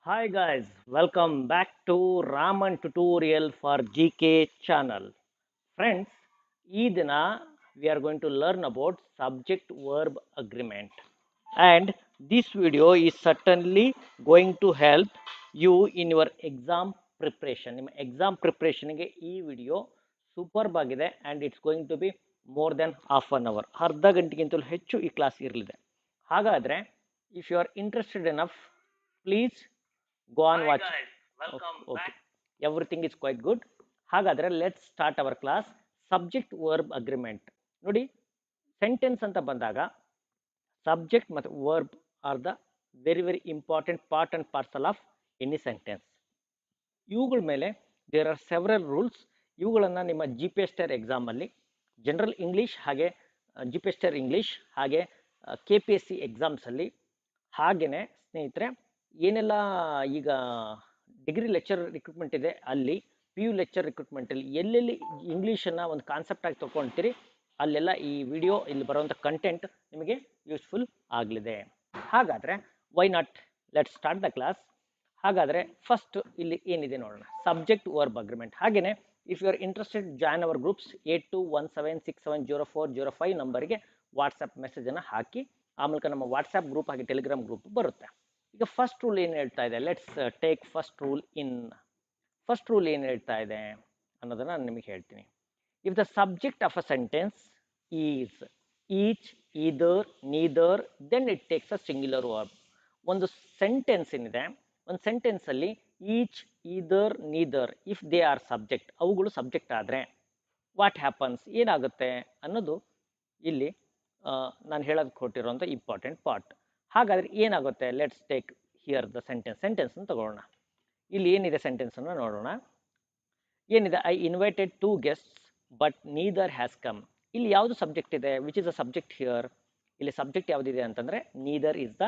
Hi guys, welcome back to Raman tutorial for GK channel. Friends, ee dina we are going to learn about subject verb agreement, and this video is certainly going to help you in your exam preparation. ನಿಮ್ಮ exam preparation ಗೆ ಈ video superb ಆಗಿದೆ and it's going to be more than half an hour. ಅರ್ಧ ಗಂಟೆಗಿಂತಲೂ ಹೆಚ್ಚು ಈ class ಇರಲಿದೆ. ಹಾಗಾದ್ರೆ if you are interested enough, please go on watch. Guys, welcome okay. Everything is quite good. ಹಾಗಾದ್ರೆ let's start our class. Subject verb agreement ನೋಡಿ, sentence ಅಂತ ಬಂದಾಗ subject ಮತ್ತು verb are the very important part and parcel of any sentence. ಇವುಗಳ ಮೇಲೆ there are several rules. ಇವುಗಳನ್ನು ನಿಮ್ಮ G P S ಟರ್ ಎಕ್ಸಾಮಲ್ಲಿ ಜನರಲ್ ಇಂಗ್ಲೀಷ್ ಹಾಗೆ ಜಿ ಪಿ ಎಸ್ ಟರ್ ಇಂಗ್ಲೀಷ್ ಹಾಗೆ ಕೆ ಪಿ ಎಸ್ ಸಿ ಎಕ್ಸಾಮ್ಸಲ್ಲಿ ಹಾಗೆಯೇ ಸ್ನೇಹಿತರೆ ಏನೆಲ್ಲ ಈಗ ಡಿಗ್ರಿ ಲೆಕ್ಚರ್ ರಿಕ್ರೂಟ್ಮೆಂಟ್ ಇದೆ ಅಲ್ಲಿ ಪಿ ಯು ಲೆಕ್ಚರ್ ರಿಕ್ರೂಟ್ಮೆಂಟಲ್ಲಿ ಎಲ್ಲೆಲ್ಲಿ ಇಂಗ್ಲೀಷನ್ನು ಒಂದು ಕಾನ್ಸೆಪ್ಟ್ ಆಗಿ ತೊಗೊಳ್ತೀರಿ ಅಲ್ಲೆಲ್ಲ ಈ ವಿಡಿಯೋ ಇಲ್ಲಿ ಬರುವಂಥ ಕಂಟೆಂಟ್ ನಿಮಗೆ ಯೂಸ್ಫುಲ್ ಆಗಲಿದೆ. ಹಾಗಾದರೆ why not let start the class. ಹಾಗಾದರೆ ಫಸ್ಟ್ ಇಲ್ಲಿ ಏನಿದೆ ನೋಡೋಣ, ಸಬ್ಜೆಕ್ಟ್ ವರ್ಬ್ ಅಗ್ರಿಮೆಂಟ್. ಹಾಗೆಯೇ if you are interested join our groups 8217670405 ನಂಬರ್ಗೆ ವಾಟ್ಸಪ್ ಮೆಸೇಜನ್ನು ಹಾಕಿ, ಆ ಮೂಲಕ ನಮ್ಮ ವಾಟ್ಸಪ್ ಗ್ರೂಪ್ ಹಾಗೆ ಟೆಲಿಗ್ರಾಮ್ ಗ್ರೂಪ್ ಬರುತ್ತೆ. ಈಗ ಫಸ್ಟ್ ರೂಲ್ ಏನು ಹೇಳ್ತಾ ಇದೆ, let's take first rule in. First rule ಏನು ಹೇಳ್ತಾ ಇದೆ ಅನ್ನೋದನ್ನು ನಾನು ನಿಮಗೆ ಹೇಳ್ತೀನಿ. If the subject of a sentence is each, either, neither, then it takes a singular verb. ಒಂದು ಸೆಂಟೆನ್ಸ್ ಏನಿದೆ, ಒಂದು ಸೆಂಟೆನ್ಸಲ್ಲಿ each, either, neither if they are subject, ಅವುಗಳು ಸಬ್ಜೆಕ್ಟ್ ಆದರೆ ವಾಟ್ ಹ್ಯಾಪನ್ಸ್, ಏನಾಗುತ್ತೆ ಅನ್ನೋದು ಇಲ್ಲಿ ನಾನು ಹೇಳೋದಕ್ಕೆ ಕೊಟ್ಟಿರೋಂಥ ಇಂಪಾರ್ಟೆಂಟ್ ಪಾರ್ಟ್. ಹಾಗಾದರೆ ಏನಾಗುತ್ತೆ, let's take here the sentence ತಗೊಳ್ಳೋಣ. ಇಲ್ಲಿ ಏನಿದೆ ಸೆಂಟೆನ್ಸನ್ನು ನೋಡೋಣ. ಏನಿದೆ, I invited 2 guests but neither has come. ಇಲ್ಲಿ ಯಾವುದು ಸಬ್ಜೆಕ್ಟ್ ಇದೆ, which is the subject here? ಇಲ್ಲಿ ಸಬ್ಜೆಕ್ಟ್ ಯಾವುದಿದೆ ಅಂತಂದರೆ neither is the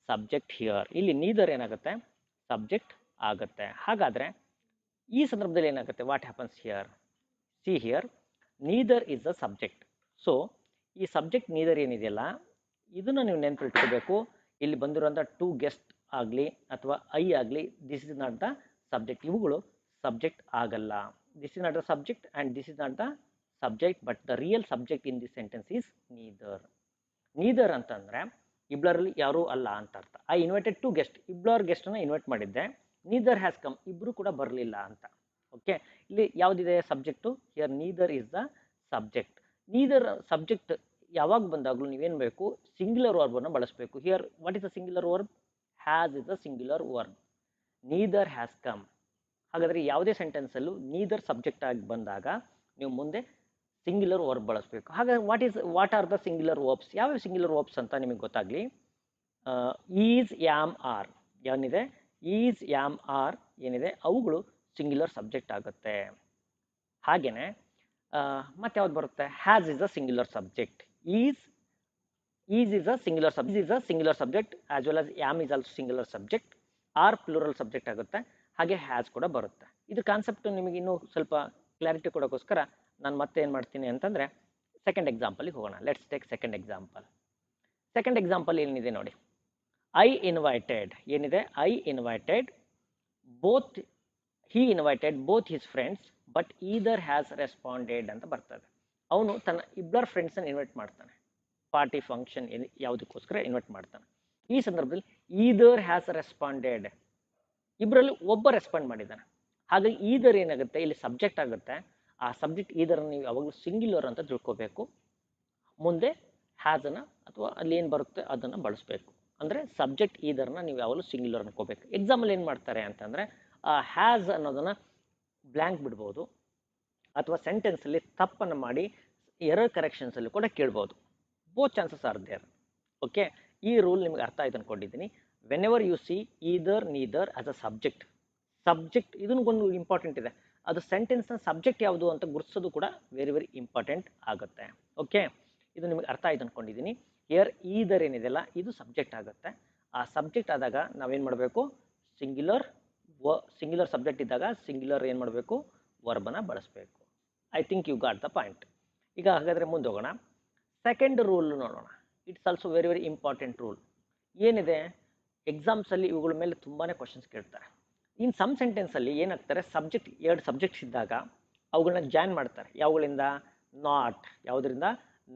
subject here. ಇಲ್ಲಿ ನೀದರ್ ಏನಾಗುತ್ತೆ, ಸಬ್ಜೆಕ್ಟ್ ಆಗುತ್ತೆ. ಹಾಗಾದರೆ ಈ ಸಂದರ್ಭದಲ್ಲಿ ಏನಾಗುತ್ತೆ, what happens here? See here, neither is the subject. So ಈ ಸಬ್ಜೆಕ್ಟ್ ನೀದರ್ ಏನಿದೆಯಲ್ಲ, ಇದನ್ನು ನೀವು ನೆನಪಿಟ್ಕೋಬೇಕು. ಇಲ್ಲಿ ಬಂದಿರುವಂಥ 2 ಗೆಸ್ಟ್ ಆಗಲಿ ಅಥವಾ ಐ ಆಗಲಿ, this is not the subject. ಇವುಗಳು ಸಬ್ಜೆಕ್ಟ್ ಆಗಲ್ಲ. This is not the subject and this is not the subject, but the real subject in this sentence is neither. Neither ಅಂತಂದರೆ ಇಬ್ಬರಲ್ಲಿ ಯಾರೂ ಅಲ್ಲ ಅಂತ ಅರ್ಥ. ಐ ಇನ್ವೈಟೆಡ್ 2 ಗೆಸ್ಟ್, ಇಬ್ಬರು ಗೆಸ್ಟನ್ನು ಇನ್ವೈಟ್ ಮಾಡಿದ್ದೆ. ನೀದರ್ ಹ್ಯಾಸ್ ಕಮ್, ಇಬ್ಬರು ಕೂಡ ಬರಲಿಲ್ಲ ಅಂತ. ಓಕೆ, ಇಲ್ಲಿ ಯಾವುದಿದೆ subject here, neither is the subject. Neither subject ಯಾವಾಗ ಬಂದಾಗಲೂ ನೀವೇನು ಬೇಕು, ಸಿಂಗ್ಯುಲರ್ ವರ್ಬನ್ನು ಬಳಸಬೇಕು. Here what is the singular verb? Has is the singular verb. Neither has come. ಹಾಗಾದರೆ ಯಾವುದೇ ಸೆಂಟೆನ್ಸಲ್ಲೂ ನೀದರ್ ಸಬ್ಜೆಕ್ಟ್ ಆಗಿ ಬಂದಾಗ ನೀವು ಮುಂದೆ ಸಿಂಗ್ಯುಲರ್ ವರ್ಬ್ ಬಳಸಬೇಕು. ಹಾಗಾದ್ರೆ what are the singular verbs? ಯಾವ್ಯಾವ ಸಿಂಗ್ಯುಲರ್ ವರ್ಬ್ಸ್ ಅಂತ ನಿಮಗೆ ಗೊತ್ತಾಗಲಿ. ಈಸ್, ಯಾಮ್, ಆರ್ ಏನಿದೆ, ಈಸ್, ಯಾಮ್, ಆರ್ ಏನಿದೆ, ಅವುಗಳು ಸಿಂಗ್ಯುಲರ್ ಸಬ್ಜೆಕ್ಟ್ ಆಗುತ್ತೆ. ಹಾಗೆಯೇ ಮತ್ತೆ ಯಾವ್ದು ಬರುತ್ತೆ, has is a singular subject, is is a singular subject as well as am is also singular subject, or plural subject ಆಗುತ್ತೆ. ಹಾಗೆ ಹ್ಯಾಸ್ ಕೂಡ ಬರುತ್ತೆ. ಇದು ಕಾನ್ಸೆಪ್ಟ್ ನಿಮಗೆ ಇನ್ನೂ ಸ್ವಲ್ಪ ಕ್ಲಾರಿಟಿ ಕೊಡೋಕ್ಕೋಸ್ಕರ ನಾನು ಮತ್ತೆ ಏನು ಮಾಡ್ತೀನಿ ಅಂತಂದರೆ ಸೆಕೆಂಡ್ ಎಕ್ಸಾಂಪಲ್ಗೆ ಹೋಗೋಣ. Let's take second example. Second example ಏನಿದೆ ನೋಡಿ, ಐ ಇನ್ವೈಟೆಡ್ ಏನಿದೆ, I invited both, he invited both his friends but either has responded ಅಂತ ಬರ್ತದೆ. ಅವನು ತನ್ನ ಇಬ್ಬರು ಫ್ರೆಂಡ್ಸನ್ನು ಇನ್ವೈಟ್ ಮಾಡ್ತಾನೆ, ಪಾರ್ಟಿ ಫಂಕ್ಷನ್ ಯಾವುದಕ್ಕೋಸ್ಕರ ಇನ್ವೈಟ್ ಮಾಡ್ತಾನೆ. ಈ ಸಂದರ್ಭದಲ್ಲಿ ಈದರ್ ಹ್ಯಾಸ್ ರೆಸ್ಪಾಂಡೆಡ್, ಇಬ್ಬರಲ್ಲಿ ಒಬ್ಬ ರೆಸ್ಪಾಂಡ್ ಮಾಡಿದ್ದಾನೆ. ಹಾಗಾಗಿ ಈದರ್ ಏನಾಗುತ್ತೆ, ಇಲ್ಲಿ ಸಬ್ಜೆಕ್ಟ್ ಆಗುತ್ತೆ. ಆ ಸಬ್ಜೆಕ್ಟ್ ಈದರ್ ನೀವು ಯಾವಾಗಲೂ ಸಿಂಗ್ಯುಲರ್ ಅಂತ ತಿಳ್ಕೋಬೇಕು. ಮುಂದೆ ಹ್ಯಾಸನ್ನು ಅಥವಾ ಅಲ್ಲಿ ಏನು ಬರುತ್ತೆ ಅದನ್ನು ಬಳಸಬೇಕು. ಅಂದರೆ ಸಬ್ಜೆಕ್ಟ್ ಈದರ್ನ ನೀವು ಯಾವಾಗಲೂ ಸಿಂಗ್ಯುಲರ್ ಅನ್ಕೋಬೇಕು. ಎಕ್ಸಾಂಪಲ್ ಏನು ಮಾಡ್ತಾರೆ ಅಂತಂದರೆ, ಹ್ಯಾಸ್ ಅನ್ನೋದನ್ನು ಬ್ಲ್ಯಾಂಕ್ ಬಿಡ್ಬೋದು ಅಥವಾ ಸೆಂಟೆನ್ಸಲ್ಲಿ ತಪ್ಪನ್ನು ಮಾಡಿ ಎರರ್ ಕರೆಕ್ಷನ್ಸಲ್ಲಿ ಕೂಡ ಕೇಳ್ಬೋದು. Both chances are there. Okay, ಈ ರೂಲ್ ನಿಮಗೆ ಅರ್ಥ ಆಯ್ತು ಅಂದ್ಕೊಂಡಿದ್ದೀನಿ. Whenever you see either, neither as a subject ಇದನ್ನು ಒಂದು ಇಂಪಾರ್ಟೆಂಟ್ ಇದೆ. ಅದು ಸೆಂಟೆನ್ಸ್ನ ಸಬ್ಜೆಕ್ಟ್ ಯಾವುದು ಅಂತ ಗುರುತಿಸೋದು ಕೂಡ ವೆರಿ ಇಂಪಾರ್ಟೆಂಟ್ ಆಗುತ್ತೆ. ಓಕೆ, ಇದು ನಿಮಗೆ ಅರ್ಥ ಆಯ್ತು ಅಂದ್ಕೊಂಡಿದ್ದೀನಿ. ಹಿಯರ್ ಈದರ್ ಏನಿದೆಯಲ್ಲ ಇದು ಸಬ್ಜೆಕ್ಟ್ ಆಗುತ್ತೆ. ಆ ಸಬ್ಜೆಕ್ಟ್ ಆದಾಗ ನಾವೇನು ಮಾಡಬೇಕು, ಸಿಂಗ್ಯುಲರ್ ಸಬ್ಜೆಕ್ಟ್ ಇದ್ದಾಗ ಸಿಂಗ್ಯುಲರ್ ಏನು ಮಾಡಬೇಕು, ವರ್ಬನ್ನು ಬಳಸಬೇಕು. I think you got the point. ಈಗ ಹಾಗಾದರೆ ಮುಂದೆ ಹೋಗೋಣ. ಸೆಕೆಂಡ್ ರೂಲ್ ನೋಡೋಣ. It's also very important rule. ಏನಿದೆ, ಎಕ್ಸಾಮ್ಸಲ್ಲಿ ಇವುಗಳ ಮೇಲೆ ತುಂಬಾ ಕ್ವಶನ್ಸ್ ಕೇಳ್ತಾರೆ. ಇನ್ ಸಮ್ ಸೆಂಟೆನ್ಸಲ್ಲಿ ಏನಾಗ್ತಾರೆ, ಸಬ್ಜೆಕ್ಟ್ 2 ಸಬ್ಜೆಕ್ಟ್ಸ್ ಇದ್ದಾಗ ಅವುಗಳನ್ನ ಜಾಯಿನ್ ಮಾಡ್ತಾರೆ. ಯಾವುಗಳಿಂದ? ನಾಟ್. ಯಾವುದರಿಂದ?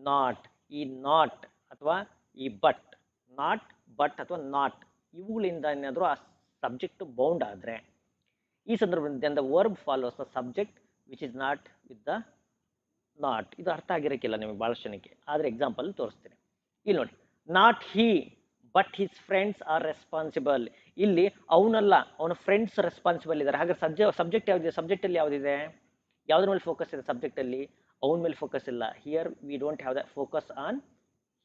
ನಾಟ್. ಈ ನಾಟ್ ಅಥವಾ ಈ ಬಟ್, ನಾಟ್ ಬಟ್ ಅಥವಾ ನಾಟ್, ಇವುಗಳಿಂದ ಏನಾದರೂ ಆ ಸಬ್ಜೆಕ್ಟ್ ಬೌಂಡ್ ಆದರೆ ಈ ಸಂದರ್ಭದಲ್ಲಿ the verb follows the subject which is not with the not. ಇದು ಅರ್ಥ ಆಗಿರೋಕ್ಕಿಲ್ಲ ನಿಮಗೆ ಭಾಳಷ್ಟು ಜನಕ್ಕೆ, ಆದರೆ ಎಕ್ಸಾಂಪಲ್ ತೋರಿಸ್ತೀನಿ. ಇಲ್ಲಿ ನೋಡಿ, not he but his friends are responsible. ಇಲ್ಲಿ ಅವನಲ್ಲ, ಅವನ ಫ್ರೆಂಡ್ಸ್ ರೆಸ್ಪಾನ್ಸಿಬಲ್ ಇದ್ದಾರೆ. ಹಾಗಾದ್ರೆ ಸಬ್ಜೆಕ್ಟ್ ಯಾವುದಿದೆ? ಸಬ್ಜೆಕ್ಟಲ್ಲಿ ಯಾವುದಿದೆ? ಯಾವುದ್ರ ಮೇಲೆ ಫೋಕಸ್ ಇದೆ ಸಬ್ಜೆಕ್ಟಲ್ಲಿ? ಅವನ ಮೇಲೆ ಫೋಕಸ್ ಇಲ್ಲ. Here we don't have the focus on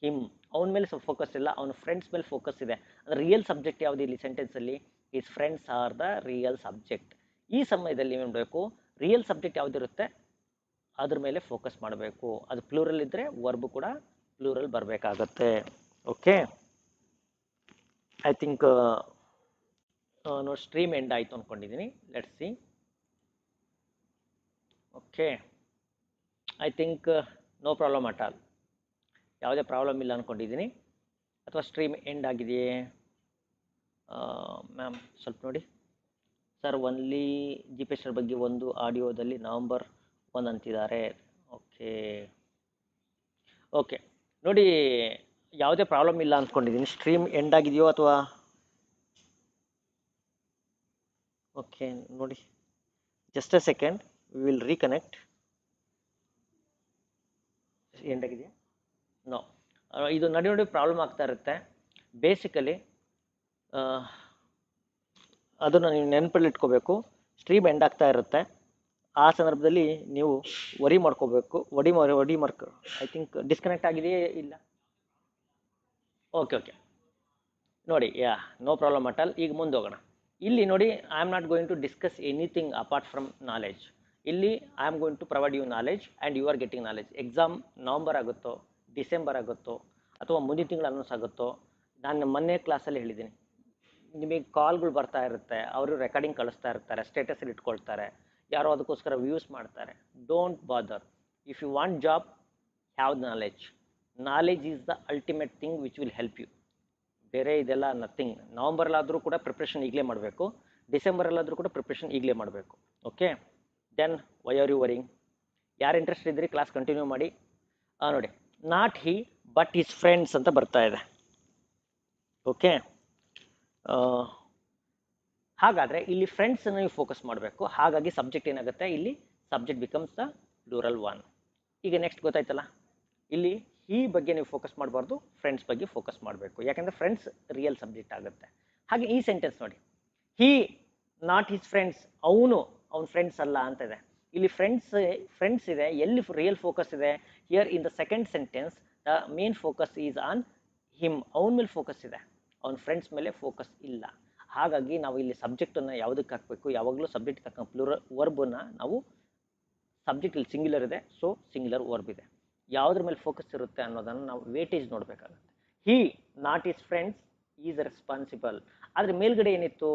him. ಅವನ ಮೇಲೆ ಫೋಕಸ್ ಇಲ್ಲ, ಅವನ ಫ್ರೆಂಡ್ಸ್ ಮೇಲೆ ಫೋಕಸ್ ಇದೆ. ಅಂದರೆ ರಿಯಲ್ ಸಬ್ಜೆಕ್ಟ್ ಯಾವುದು ಇಲ್ಲಿ ಸೆಂಟೆನ್ಸಲ್ಲಿ? His friends are the real subject. ಈ ಸಮಯದಲ್ಲಿ ಏನು ಮಾಡಬೇಕು? ರಿಯಲ್ ಸಬ್ಜೆಕ್ಟ್ ಯಾವುದಿರುತ್ತೆ ಅದ್ರ ಮೇಲೆ ಫೋಕಸ್ ಮಾಡಬೇಕು. ಅದು ಪ್ಲೂರಲ್ ಇದ್ದರೆ ವರ್ಬ್ ಕೂಡ ಪ್ಲೂರಲ್ ಬರಬೇಕಾಗತ್ತೆ. ಓಕೆ, ಐ ಥಿಂಕ್ ನೋಡಿ ಸ್ಟ್ರೀಮ್ ಎಂಡ್ ಆಯಿತು ಅಂದ್ಕೊಂಡಿದ್ದೀನಿ. Let's see. Okay, I think no problem at all. ಯಾವುದೇ ಪ್ರಾಬ್ಲಮ್ ಇಲ್ಲ ಅಂದ್ಕೊಂಡಿದ್ದೀನಿ. ಅಥವಾ ಸ್ಟ್ರೀಮ್ ಎಂಡ್ ಆಗಿದೆಯೇ ಮ್ಯಾಮ್? ಸ್ವಲ್ಪ ನೋಡಿ sir. Only G P S ಬಗ್ಗೆ ಒಂದು ಆಡಿಯೋದಲ್ಲಿ ನವಂಬರ್ 1 ಅಂತಿದ್ದಾರೆ. ಓಕೆ ಓಕೆ, ನೋಡಿ ಯಾವುದೇ ಪ್ರಾಬ್ಲಮ್ ಇಲ್ಲ ಅಂದ್ಕೊಂಡಿದ್ದೀನಿ. ಸ್ಟ್ರೀಮ್ ಎಂಡ್ ಆಗಿದೆಯೋ ಅಥವಾ? ಓಕೆ ನೋಡಿ, just a second, we will reconnect. End ಆಗಿದೆಯಾ? ನೋ. ಇದು ನಡಿ ಪ್ರಾಬ್ಲಮ್ ಆಗ್ತಾ ಇರುತ್ತೆ ಬೇಸಿಕಲಿ. ಅದನ್ನು ನೀವು ನೆನಪಲ್ಲಿ ಇಟ್ಕೋಬೇಕು. ಸ್ಟ್ರೀಮ್ ಎಂಡ್ ಆಗ್ತಾ ಇರುತ್ತೆ, ಆ ಸಂದರ್ಭದಲ್ಲಿ ನೀವು ವರಿ ಮಾಡ್ಕೋಬೇಕು. ವಡಿ ಮಾರ್ಕ್ ಐ ಥಿಂಕ್ ಡಿಸ್ಕನೆಕ್ಟ್ ಆಗಿದೆಯೇ? ಇಲ್ಲ. ಓಕೆ ಓಕೆ, ನೋಡಿ yeah no problem at all. ಈಗ ಮುಂದೆ ಹೋಗೋಣ. ಇಲ್ಲಿ ನೋಡಿ, I am not going to discuss anything apart from knowledge. ಇಲ್ಲಿ I am going to provide you knowledge and you are getting knowledge. Exam November ಆಗುತ್ತೋ, December ಆಗುತ್ತೋ, ಅಥವಾ ಮುಂದಿನ ತಿಂಗಳು ಅನೌನ್ಸ್ ಆಗುತ್ತೋ, ನಾನು ಮೊನ್ನೆ ಕ್ಲಾಸಲ್ಲಿ ಹೇಳಿದ್ದೀನಿ, ನಿಮಗೆ ಕಾಲ್ಗಳು ಬರ್ತಾ ಇರುತ್ತೆ, ಅವರು ರೆಕಾರ್ಡಿಂಗ್ ಕಳಿಸ್ತಾ ಇರ್ತಾರೆ, ಸ್ಟೇಟಸಲ್ಲಿ ಇಟ್ಕೊಳ್ತಾರೆ, ಯಾರೋ ಅದಕ್ಕೋಸ್ಕರ ವ್ಯೂಸ್ ಮಾಡ್ತಾರೆ. Don't bother. If you want job, have knowledge. Knowledge is the ultimate thing which will help you. ಬೇರೆ ಇದೆಲ್ಲ ನಥಿಂಗ್. ನವಂಬರಲ್ಲಾದರೂ ಕೂಡ ಪ್ರಿಪ್ರೇಷನ್ ಈಗಲೇ ಮಾಡಬೇಕು, ಡಿಸೆಂಬರಲ್ಲಾದರೂ ಕೂಡ ಪ್ರಿಪ್ರೇಷನ್ ಈಗಲೇ ಮಾಡಬೇಕು. Okay, then why are you worrying? ಯಾರು ಇಂಟ್ರೆಸ್ಟ್ ಇದ್ರಿ ಕ್ಲಾಸ್ ಕಂಟಿನ್ಯೂ ಮಾಡಿ. ನೋಡಿ, not he but his friends ಅಂತ ಬರ್ತಾ ಇದೆ. ಓಕೆ, ಹಾಗಾದರೆ ಇಲ್ಲಿ ಫ್ರೆಂಡ್ಸನ್ನು ನೀವು ಫೋಕಸ್ ಮಾಡಬೇಕು. ಹಾಗಾಗಿ ಸಬ್ಜೆಕ್ಟ್ ಏನಾಗುತ್ತೆ ಇಲ್ಲಿ? Subject becomes the plural 1. ಈಗ ನೆಕ್ಸ್ಟ್ ಗೊತ್ತಾಯ್ತಲ್ಲ, ಇಲ್ಲಿ ಈ ಬಗ್ಗೆ ನೀವು ಫೋಕಸ್ ಮಾಡಬಾರ್ದು, ಫ್ರೆಂಡ್ಸ್ ಬಗ್ಗೆ ಫೋಕಸ್ ಮಾಡಬೇಕು. ಯಾಕೆಂದರೆ ಫ್ರೆಂಡ್ಸ್ ರಿಯಲ್ ಸಬ್ಜೆಕ್ಟ್ ಆಗುತ್ತೆ. ಹಾಗೆ ಈ ಸೆಂಟೆನ್ಸ್ ನೋಡಿ, ಹಿ ನಾಟ್ ಹಿಸ್ ಫ್ರೆಂಡ್ಸ್. ಅವನ ಫ್ರೆಂಡ್ಸ್ ಅಲ್ಲ ಅಂತ ಇದೆ. ಇಲ್ಲಿ ಫ್ರೆಂಡ್ಸ್ ಇದೆ. ಎಲ್ಲಿ ರಿಯಲ್ ಫೋಕಸ್ ಇದೆ? Here in the second sentence the main focus is on him. ಅವನ ಮೇಲೆ ಫೋಕಸ್ ಇದೆ, ಅವನ ಫ್ರೆಂಡ್ಸ್ ಮೇಲೆ ಫೋಕಸ್ ಇಲ್ಲ. ಹಾಗಾಗಿ ನಾವು ಇಲ್ಲಿ ಸಬ್ಜೆಕ್ಟನ್ನು ಯಾವುದಕ್ಕೆ ಹಾಕಬೇಕು? ಯಾವಾಗಲೂ ಸಬ್ಜೆಕ್ಟ್ ಹಾಕೋ ಪ್ಲೂರಲ್ ವರ್ಬನ್ನು ನಾವು ಸಬ್ಜೆಕ್ಟ್ ಇಲ್ಲಿ ಸಿಂಗ್ಯುಲರ್ ಇದೆ, ಸೊ ಸಿಂಗ್ಯುಲರ್ ವರ್ಬ್ ಇದೆ. ಯಾವುದ್ರ ಮೇಲೆ ಫೋಕಸ್ ಇರುತ್ತೆ ಅನ್ನೋದನ್ನು ನಾವು ವೇಟೇಜ್ ನೋಡಬೇಕಾಗುತ್ತೆ. He not his friends is responsible. ಆದರೆ ಮೇಲ್ಗಡೆ ಏನಿತ್ತು?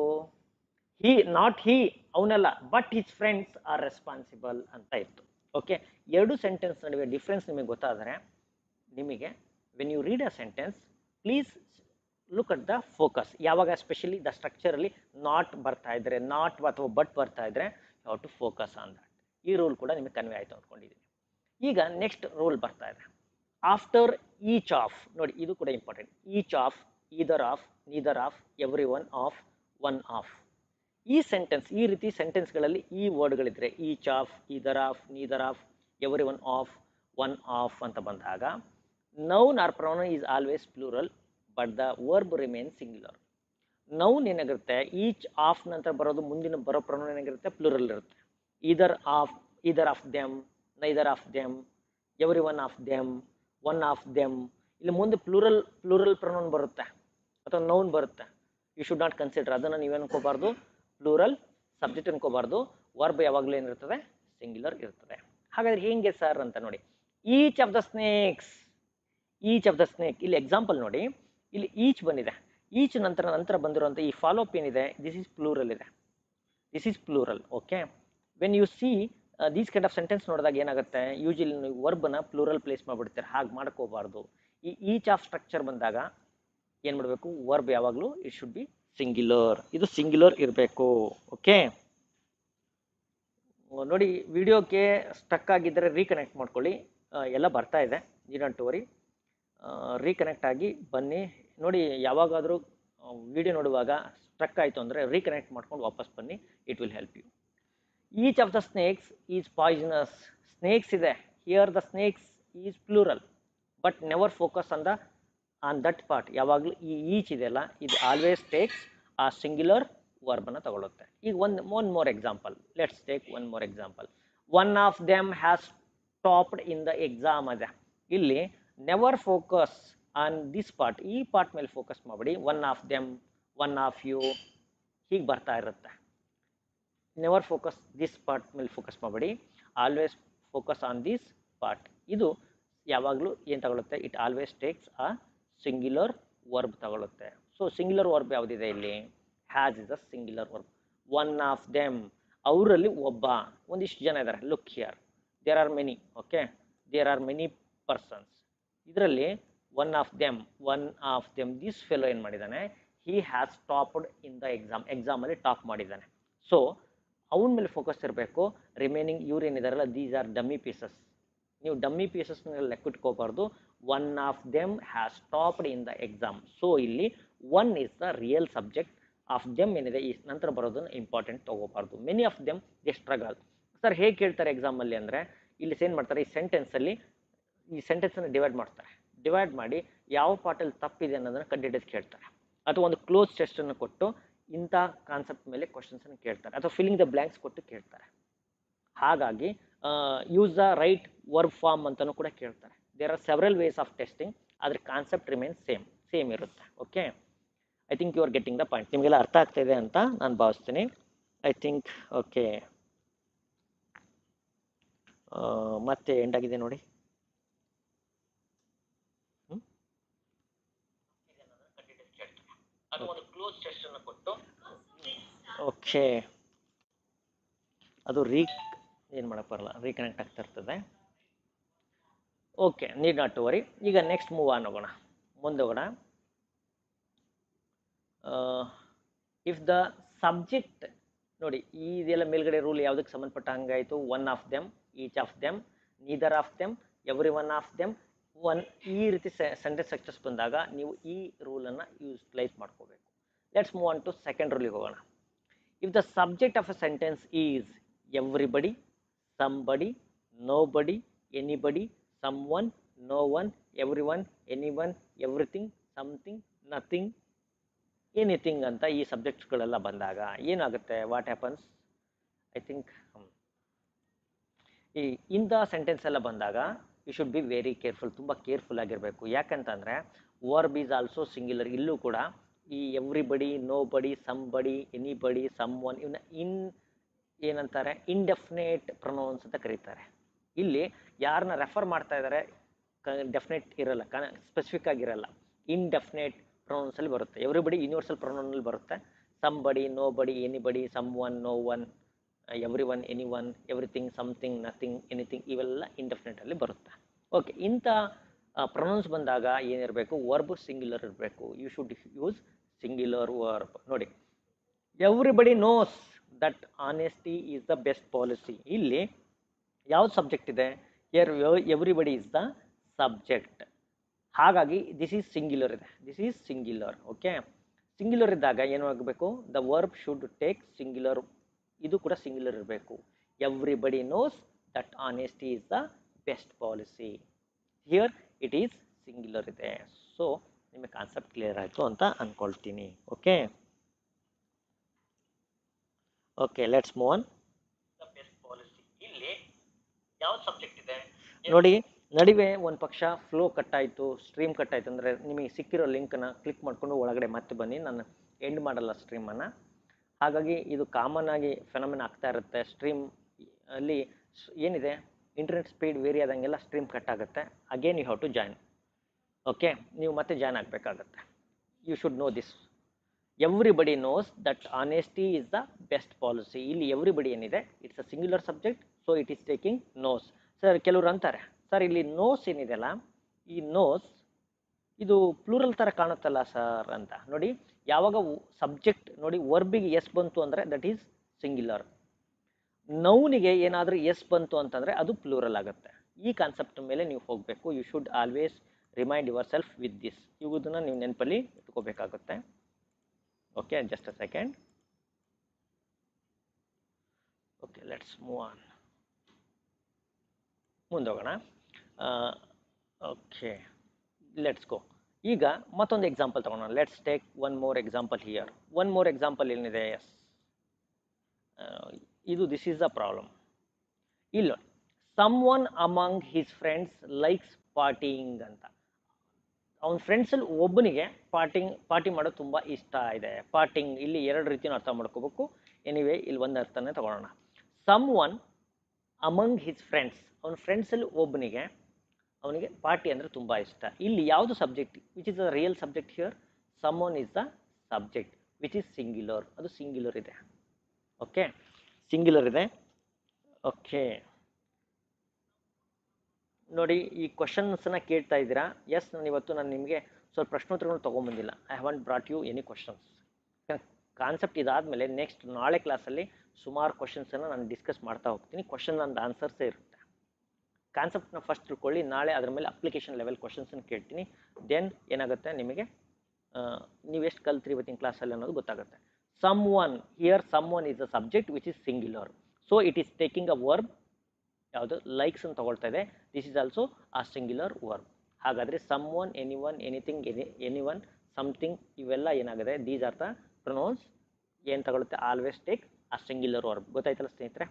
ಹಿ ನಾಟ್ ಹಿ, ಅವನಲ್ಲ, but his friends are responsible ಅಂತ ಇತ್ತು. ಓಕೆ, ಎರಡು ಸೆಂಟೆನ್ಸ್ ನಡುವೆ ಡಿಫ್ರೆನ್ಸ್ ನಿಮಗೆ ಗೊತ್ತಾದರೆ, ನಿಮಗೆ when you read a sentence please look at the focus. ಯಾವಾಗ ಎಸ್ಪೆಷಲಿ ದ ಸ್ಟ್ರಕ್ಚರಲ್ಲಿ ನಾಟ್ ಬರ್ತಾ ಇದ್ರೆ, ನಾಟ್ ಅಥವಾ ಬಟ್ ಬರ್ತಾ ಇದ್ರೆ, you have to focus on that. ಈ ರೂಲ್ ಕೂಡ ನಿಮಗೆ ಕನ್ವೆ ಆಯಿತು ಅಂದ್ಕೊಂಡಿದ್ದೀನಿ. ಈಗ ನೆಕ್ಸ್ಟ್ ರೂಲ್ ಬರ್ತಾ ಇದೆ, ಆಫ್ಟರ್ ಈಚ್ ಆಫ್. ನೋಡಿ, ಇದು ಕೂಡ important. Each of, either of, neither of, every one of, one of. ಈ ಸೆಂಟೆನ್ಸ್, ಈ ರೀತಿ ಸೆಂಟೆನ್ಸ್ಗಳಲ್ಲಿ ಈ ವರ್ಡ್ಗಳಿದ್ರೆ, each of, either of, neither of, every one of, one of ಅಂತ ಬಂದಾಗ, noun or pronoun is always plural but the verb remain singular. Noun ಏನಾಗಿರುತ್ತೆ? Each of ನಂತರ ಬರೋದು, ಮುಂದಿನ ಬರೋ ಪ್ರೊನೌನ್ ಏನಾಗಿರುತ್ತೆ? ಪ್ಲೂರಲ್ ಇರುತ್ತೆ. Either of them, neither of them, every one of them, one of them. ಇಲ್ಲಿ ಮುಂದೆ ಪ್ಲೂರಲ್ ಪ್ರೊನೌನ್ ಬರುತ್ತೆ ಅಥವಾ ನೌನ್ ಬರುತ್ತೆ. You should not consider. ಅದನ್ನು ನೀವೇನು ಅನ್ಕೋಬಾರ್ದು? ಪ್ಲೂರಲ್ ಸಬ್ಜೆಕ್ಟ್ ಅನ್ಕೋಬಾರ್ದು. ವರ್ಬ್ ಯಾವಾಗಲೂ ಏನಿರ್ತದೆ? ಸಿಂಗ್ಯುಲರ್ ಇರ್ತದೆ. ಹಾಗಾದ್ರೆ ಹೇಗೆ ಸರ್ ಅಂತ ನೋಡಿ, each of the snakes, each of the snake. ಇಲ್ಲಿ ಎಕ್ಸಾಂಪಲ್ ನೋಡಿ, ಇಲ್ಲಿ ಈಚ್ ಬಂದಿದೆ. ಈಚ್ ನಂತರ ಬಂದಿರುವಂಥ ಈ ಫಾಲೋ ಅಪ್ ಏನಿದೆ, ದಿಸ್ ಈಸ್ ಪ್ಲೂರಲ್ ಇದೆ, this is plural. Okay, when you see these kind of sentence ನೋಡಿದಾಗ ಏನಾಗುತ್ತೆ? ಯೂಶಲಿ ನೀವು ವರ್ಬ್ನ ಪ್ಲೂರಲ್ ಪ್ಲೇಸ್ ಮಾಡಿಬಿಡ್ತೀರ. ಹಾಗೆ ಮಾಡ್ಕೋಬಾರ್ದು. ಈ ಈಚ್ ಆಫ್ ಸ್ಟ್ರಕ್ಚರ್ ಬಂದಾಗ ಏನು ಮಾಡಬೇಕು, ವರ್ಬ್ ಯಾವಾಗಲೂ ಇಟ್ ಶುಡ್ ಬಿ ಸಿಂಗ್ಯುಲರ್, ಇದು ಸಿಂಗ್ಯುಲರ್ ಇರಬೇಕು. ಓಕೆ, ನೋಡಿ ವಿಡಿಯೋಕ್ಕೆ ಸ್ಟಕ್ ಆಗಿದ್ದರೆ ರೀಕನೆಕ್ಟ್ ಮಾಡ್ಕೊಳ್ಳಿ, ಎಲ್ಲ ಬರ್ತಾ ಇದೆ, ನಾಟ್ ಟು ವರಿ. ರೀಕನೆಕ್ಟ್ ಆಗಿ ಬನ್ನಿ. ನೋಡಿ ಯಾವಾಗಾದರೂ ವಿಡಿಯೋ ನೋಡುವಾಗ ಸ್ಟ್ರಕ್ ಆಯಿತು ಅಂದರೆ ರೀಕನೆಕ್ಟ್ ಮಾಡ್ಕೊಂಡು ವಾಪಸ್ ಬನ್ನಿ, it will help you. Each of the snakes is poisonous. Snakes ಇದೆ, here the snakes is plural, but never focus on that part. ಯಾವಾಗಲೂ ಈ ಈಚ್ ಇದೆಯಲ್ಲ, ಇದು ಆಲ್ವೇಸ್ ಟೇಕ್ಸ್ ಆ ಸಿಂಗ್ಯುಲರ್ ವರ್ಬನ್ನು ತಗೊಳುತ್ತೆ. ಈಗ one more example, let's take one more example. One of them has topped in the exam ಅದೆ. ಇಲ್ಲಿ never focus on this part, ಈ ಪಾರ್ಟ್ ಮೇಲೆ ಫೋಕಸ್ ಮಾಡಬೇಡಿ. One of them, one of you ಹೀಗೆ ಬರ್ತಾ ಇರುತ್ತೆ. ನೆವರ್ ಫೋಕಸ್ ದಿಸ್ ಪಾರ್ಟ್ ಮೇಲೆ focus ಮಾಡಬೇಡಿ, always focus on this part. ಇದು ಯಾವಾಗಲೂ ಏನು ತಗೊಳುತ್ತೆ, it always takes a singular verb ತಗೊಳುತ್ತೆ. ಸೊ ಸಿಂಗ್ಯುಲರ್ ವರ್ಬ್ ಯಾವುದಿದೆ ಇಲ್ಲಿ, has is a singular verb. One of them, ಅವರಲ್ಲಿ ಒಬ್ಬ, ಒಂದಿಷ್ಟು ಜನ ಇದ್ದಾರೆ. Look here, there are many. Okay, there are many persons. ಇದರಲ್ಲಿ one of them this fellow ಏನು ಮಾಡಿದ್ದಾನೆ, he has topped in the exam, ಎಕ್ಸಾಮಲ್ಲಿ ಟಾಪ್ ಮಾಡಿದ್ದಾನೆ. ಸೊ ಅವನ ಮೇಲೆ ಫೋಕಸ್ ಇರಬೇಕು. ರಿಮೈನಿಂಗ್ ಇವ್ರು ಏನಿದಾರಲ್ಲ, ದೀಸ್ ಆರ್ ಡಮ್ಮಿ ಪೀಸಸ್. ನೀವು ಡಮ್ಮಿ ಪೀಸಸ್ನ ಲೆಕ್ಕಿಟ್ಕೋಬಾರ್ದು. One of them has topped in the exam. So ಇಲ್ಲಿ one is the real subject, of them ಏನಿದೆ ಈ ನಂತರ ಬರೋದನ್ನು ಇಂಪಾರ್ಟೆಂಟ್ ತಗೋಬಾರ್ದು. Many of them they struggle. Sir ಹೇಗೆ ಕೇಳ್ತಾರೆ ಎಕ್ಸಾಮಲ್ಲಿ ಅಂದರೆ, ಇಲ್ಲಿ ಏನು ಮಾಡ್ತಾರೆ, ಈ ಸೆಂಟೆನ್ಸಲ್ಲಿ ಈ ಸೆಂಟೆನ್ಸನ್ನು ಡಿವೈಡ್ ಮಾಡ್ತಾರೆ. ಡಿವೈಡ್ ಮಾಡಿ ಯಾವ ಪಾರ್ಟಲ್ಲಿ ತಪ್ಪಿದೆ ಅನ್ನೋದನ್ನು ಕಂಡುಹಿಡಿದು ಕೇಳ್ತಾರೆ. ಅಥವಾ ಒಂದು ಕ್ಲೋಸ್ ಟೆಸ್ಟನ್ನು ಕೊಟ್ಟು ಇಂಥ ಕಾನ್ಸೆಪ್ಟ್ ಮೇಲೆ ಕ್ವಶನ್ಸನ್ನು ಕೇಳ್ತಾರೆ, ಅಥವಾ ಫಿಲ್ಲಿಂಗ್ ದ ಬ್ಲ್ಯಾಂಕ್ಸ್ ಕೊಟ್ಟು ಕೇಳ್ತಾರೆ. ಹಾಗಾಗಿ use the right verb form ಅಂತಲೂ ಕೂಡ ಕೇಳ್ತಾರೆ. There are several ways of testing, ಆದರೆ ಕಾನ್ಸೆಪ್ಟ್ ರಿಮೈನ್ಸ್ ಸೇಮ್ ಇರುತ್ತೆ. Okay, I think you are getting the point. ನಿಮಗೆಲ್ಲ ಅರ್ಥ ಆಗ್ತಾಯಿದೆ ಅಂತ ನಾನು ಭಾವಿಸ್ತೀನಿ. ಐ ಥಿಂಕ್ ಓಕೆ, ಮತ್ತೆ ಎಂಡ್ ಆಗಿದೆ ನೋಡಿ. ಓಕೆ, ಅದು ಏನು ಮಾಡಕ್ಕೆ ಬರಲ್ಲ, ರೀಕನೆಕ್ಟ್ ಆಗ್ತಾ ಇರ್ತದೆ. Okay, need not to worry. ಈಗ ನೆಕ್ಸ್ಟ್ ಮೂವ್ ಆನ್ ಹೋಗೋಣ, ಮುಂದೆ ಹೋಗೋಣ. ಇಫ್ ದ ಸಬ್ಜೆಕ್ಟ್, ನೋಡಿ ಇದೆಲ್ಲ ಮೇಲ್ಗಡೆ ರೂಲ್ ಯಾವುದಕ್ಕೆ ಸಂಬಂಧಪಟ್ಟ ಹಂಗಾಯಿತು, one of them, each of them, neither of them, every one of them, ಈ ರೀತಿ ಸೆಂಟೆನ್ಸ್ ಸ್ಟ್ರಕ್ಚರ್ಸ್ ಬಂದಾಗ ನೀವು ಈ ರೂಲನ್ನು ಯೂಟಿಲೈಸ್ ಮಾಡ್ಕೋಬೇಕು. Let's move on to second ರೂಲಿಗೆ ಹೋಗೋಣ. If the subject of a sentence is everybody, somebody, nobody, anybody, someone, no one, everyone, anyone, everything, something, nothing, anything ಅಂತ ಈ ಸಬ್ಜೆಕ್ಟ್ಸ್ಗಳೆಲ್ಲ ಬಂದಾಗ ಏನಾಗುತ್ತೆ, ವಾಟ್ ಹ್ಯಾಪನ್ಸ್, ಐ ಥಿಂಕ್ ಈ ಇಂಥ ಸೆಂಟೆನ್ಸ್ ಎಲ್ಲ ಬಂದಾಗ you should be very careful, ತುಂಬ ಕೇರ್ಫುಲ್ ಆಗಿರಬೇಕು. ಯಾಕಂತಂದರೆ ವರ್ಬ್ ಈಸ್ ಆಲ್ಸೋ ಸಿಂಗ್ಯುಲರ್. ಇಲ್ಲೂ ಕೂಡ ಈ everybody, nobody, somebody, anybody, someone, ಇವನ್ನ ಏನಂತಾರೆ, ಇಂಡೆಫಿನೇಟ್ ಪ್ರೊನೌನ್ಸ್ ಅಂತ ಕರೀತಾರೆ. ಇಲ್ಲಿ ಯಾರನ್ನ ರೆಫರ್ ಮಾಡ್ತಾ ಇದ್ದಾರೆ ಡೆಫಿನೆಟ್ ಇರಲ್ಲ, ಸ್ಪೆಸಿಫಿಕ್ ಆಗಿರಲ್ಲ, ಇನ್ಡೆಫಿನೇಟ್ ಪ್ರೊನೌನ್ಸಲ್ಲಿ ಬರುತ್ತೆ. ಎವ್ರಿಬಡಿ ಯೂನಿವರ್ಸಲ್ ಪ್ರೊನೌನಲ್ಲಿ ಬರುತ್ತೆ. Somebody, nobody, anybody, someone, no one, everyone, anyone, everything, something, nothing, anything, ಇವೆಲ್ಲ ಇಂಡೆಫಿನೇಟಲ್ಲಿ ಬರುತ್ತೆ. ಓಕೆ, ಇಂಥ ಪ್ರೊನೌನ್ಸ್ ಬಂದಾಗ ಏನಿರಬೇಕು, ವರ್ಬ್ ಸಿಂಗ್ಯುಲರ್ ಇರಬೇಕು. You should use singular verb. ನೋಡಿ, everybody knows that honesty is the best policy. ಇಲ್ಲಿ ಯಾವ್ದು ಸಬ್ಜೆಕ್ಟ್ ಇದೆ, ಎವ್ರಿಬಡಿ ಇಸ್ ದ ಸಬ್ಜೆಕ್ಟ್. ಹಾಗಾಗಿ ದಿಸ್ ಈಸ್ ಸಿಂಗ್ಯುಲರ್ ಇದೆ, this is singular. Okay, singular ಇದ್ದಾಗ ಏನು ಆಗಬೇಕು, the verb should take singular. ಇದು ಕೂಡ ಸಿಂಗ್ಯುಲರ್ ಇರಬೇಕು. Everybody knows that honesty is the best policy. Here it is singular ಇದೆ. ಸೊ ನಿಮಗೆ ಕಾನ್ಸೆಪ್ಟ್ ಕ್ಲಿಯರ್ ಆಯಿತು ಅಂತ ಅಂದ್ಕೊಳ್ತೀನಿ. Okay okay, let's move on. The best policy, ಇಲ್ಲಿ ಯಾವ ಸಬ್ಜೆಕ್ಟ್ ಇದೆ ನೋಡಿ. ನಡುವೆ ಒಂದು ಪಕ್ಷ ಫ್ಲೋ ಕಟ್ಟಾಯಿತು, ಸ್ಟ್ರೀಮ್ ಕಟ್ಟಾಯಿತು ಅಂದರೆ ನಿಮಗೆ ಸಿಕ್ಕಿರೋ ಲಿಂಕನ್ನು ಕ್ಲಿಕ್ ಮಾಡಿಕೊಂಡು ಒಳಗಡೆ ಮತ್ತೆ ಬನ್ನಿ. ನಾನು ಎಂಡ್ ಮಾಡಲ್ಲ ಸ್ಟ್ರೀಮನ್ನು. ಹಾಗಾಗಿ ಇದು ಕಾಮನ್ ಆಗಿ ಫೆನಮಿನ್ ಆಗ್ತಾ ಇರುತ್ತೆ. ಸ್ಟ್ರೀಮ್ ಅಲ್ಲಿ ಏನಿದೆ, ಇಂಟರ್ನೆಟ್ ಸ್ಪೀಡ್ ವೇರಿ ಆದಂಗೆಲ್ಲ ಸ್ಟ್ರೀಮ್ ಕಟ್ ಆಗುತ್ತೆ. Again you have to join. Okay, ನೀವು ಮತ್ತೆ ಜಾಯ್ನ್ ಆಗಬೇಕಾಗತ್ತೆ. You should know this. Everybody knows that honesty is the best policy. ಇಲ್ಲಿ ಎವ್ರಿಬಡಿ ಏನಿದೆ, it's a singular subject, so it is taking knows. Sir ಕೆಲವರು ಅಂತಾರೆ, sir ಇಲ್ಲಿ nose ಏನಿದೆಯಲ್ಲ, ಈ ನೋಸ್ ಇದು ಪ್ಲೂರಲ್ ಥರ ಕಾಣುತ್ತಲ್ಲ ಸರ್ ಅಂತ ನೋಡಿ. ಯಾವಾಗ ಸಬ್ಜೆಕ್ಟ್ ನೋಡಿ ವರ್ಬಿಗೆ ಎಸ್ ಬಂತು ಅಂದರೆ ದಟ್ ಈಸ್ ಸಿಂಗ್ಯುಲರ್. ನೌನಿಗೆ ಏನಾದರೂ ಎಸ್ ಬಂತು ಅಂತಂದರೆ ಅದು ಪ್ಲೂರಲ್ ಆಗುತ್ತೆ. ಈ ಕಾನ್ಸೆಪ್ಟ್ ಮೇಲೆ ನೀವು ಹೋಗಬೇಕು. You should always remind yourself with this. ಇವುದನ್ನು ನೀವು ನೆನಪಲ್ಲಿ ಇಟ್ಕೋಬೇಕಾಗುತ್ತೆ. Okay, just a second. Okay, let's move on. ಮುಂದೋಗೋಣ. Okay, let's go. ಈಗ ಮತ್ತೊಂದು ಎಕ್ಸಾಂಪಲ್ ತಗೋಣ. Let's take one more example here. One more example ಏನಿದೆ? ಎಸ್, ಇದು ದಿಸ್ ಈಸ್ ದ ಪ್ರಾಬ್ಲಮ್. ಇಲ್ಲ, someone among his friends likes partying ಅಂತ. ಅವನ ಫ್ರೆಂಡ್ಸಲ್ಲಿ ಒಬ್ಬನಿಗೆ ಪಾರ್ಟಿ ಮಾಡೋದು ತುಂಬ ಇಷ್ಟ ಇದೆ. ಪಾರ್ಟಿಂಗ್ ಇಲ್ಲಿ ಎರಡು ರೀತಿಯೂ ಅರ್ಥ ಮಾಡ್ಕೋಬೇಕು. ಎನಿವೇ ಇಲ್ಲಿ ಒಂದು ಅರ್ಥನೇ ತಗೊಳ್ಳೋಣ. Someone among his friends, ಅವನ ಫ್ರೆಂಡ್ಸಲ್ಲಿ ಒಬ್ಬನಿಗೆ ಅವನಿಗೆ ಪಾರ್ಟಿ ಅಂದರೆ ತುಂಬ ಇಷ್ಟ. ಇಲ್ಲಿ ಯಾವುದು subject? Which is the real subject here? Someone is the subject which is singular. ಅದು ಸಿಂಗ್ಯುಲರ್ ಇದೆ. ಓಕೆ, ಸಿಂಗ್ಯುಲರ್ ಇದೆ. ಓಕೆ, ನೋಡಿ ಈ ಕ್ವಶನ್ಸನ್ನ ಕೇಳ್ತಾ ಇದ್ದೀರಾ. ಎಸ್, ನಾನು ನಿಮಗೆ ಸ್ವಲ್ಪ ಪ್ರಶ್ನೋತ್ತರಗಳು ತೊಗೊಂಬಂದಿಲ್ಲ. I haven't brought you any questions. Concept ಇದಾದಮೇಲೆ ನೆಕ್ಸ್ಟ್ ನಾಳೆ ಕ್ಲಾಸಲ್ಲಿ ಸುಮಾರು ಕ್ವಶನ್ಸನ್ನು ನಾನು ಡಿಸ್ಕಸ್ ಮಾಡ್ತಾ ಹೋಗ್ತೀನಿ. ಕ್ವಶನ್ ಅಂಡ್ ಆನ್ಸರ್ಸೇ ಇರುತ್ತೆ. ಕಾನ್ಸೆಪ್ಟ್ನ ಫಸ್ಟ್ ತಿಳ್ಕೊಳ್ಳಿ. ನಾಳೆ ಅದ್ರ ಮೇಲೆ ಅಪ್ಲಿಕೇಶನ್ ಲೆವೆಲ್ ಕ್ವಶನ್ಸನ್ನು ಕೇಳ್ತೀನಿ. ದೆನ್ ಏನಾಗುತ್ತೆ ನಿಮಗೆ ನೀವೆಷ್ಟು ಕಲ್ತ್ರಿ ಇವತ್ತಿನ ಕ್ಲಾಸಲ್ಲಿ ಅನ್ನೋದು ಗೊತ್ತಾಗುತ್ತೆ. Someone here, someone is the subject which is singular. So it is taking a verb. ಯಾವುದು? ಲೈಕ್ಸ್ ಅಂತ ತಗೊಳ್ತಾ ಇದೆ. This is also a singular verb. ಹಾಗಾದರೆ someone, anyone, anything, anyone, something, ಇವೆಲ್ಲ ಏನಾಗಿದೆ? These are the pronouns. ಏನು ತಗೊಳುತ್ತೆ? Always take a singular verb. ಗೊತ್ತಾಯ್ತಲ್ಲ ಸ್ನೇಹಿತರೆ?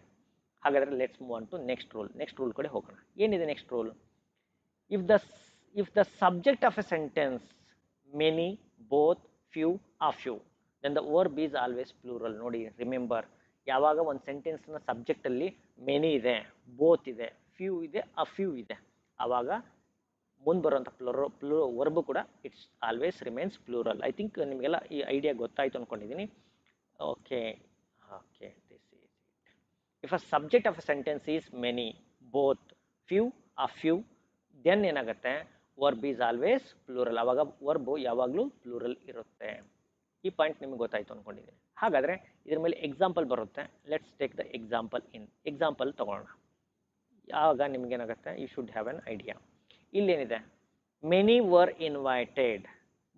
ಹಾಗಾದರೆ let's move on to next rule. Next rule ಕಡೆ ಹೋಗೋಣ. ಏನಿದೆ next rule? If the subject of a sentence many, both, few, a few, then the verb is always plural. ನೋಡಿ, remember, ಯಾವಾಗ ಒಂದು ಸೆಂಟೆನ್ಸ್ನ ಸಬ್ಜೆಕ್ಟಲ್ಲಿ ಮೆನಿ ಇದೆ, ಬೋತ್ ಇದೆ, ಫ್ಯೂ ಇದೆ, ಅ ಫ್ಯೂ ಇದೆ, ಆವಾಗ ಮುಂದೆ ಬರುವಂಥ ವರ್ಬ್ ಕೂಡ it's always remains plural. I think ನಿಮಗೆಲ್ಲ ಈ ಐಡಿಯಾ ಗೊತ್ತಾಯಿತು ಅಂದ್ಕೊಂಡಿದ್ದೀನಿ. Okay, okay, this is it. If a subject of a sentence is many, both, few, a few, then ಏನಾಗುತ್ತೆ? Verb is always plural. ಆವಾಗ ವರ್ಬು ಯಾವಾಗಲೂ plural ಇರುತ್ತೆ. ಈ point ನಿಮಗೆ ಗೊತ್ತಾಯಿತು ಅಂದ್ಕೊಂಡಿದ್ದೀನಿ. ಹಾಗಾದರೆ ಇದ್ರ ಮೇಲೆ ಎಕ್ಸಾಂಪಲ್ ಬರುತ್ತೆ. Let's take the example in. Example ತಗೊಳ್ಳೋಣ. ಆಗ ನಿಮಗೇನಾಗುತ್ತೆ? You should have an idea. ಇಲ್ಲೇನಿದೆ? Many were invited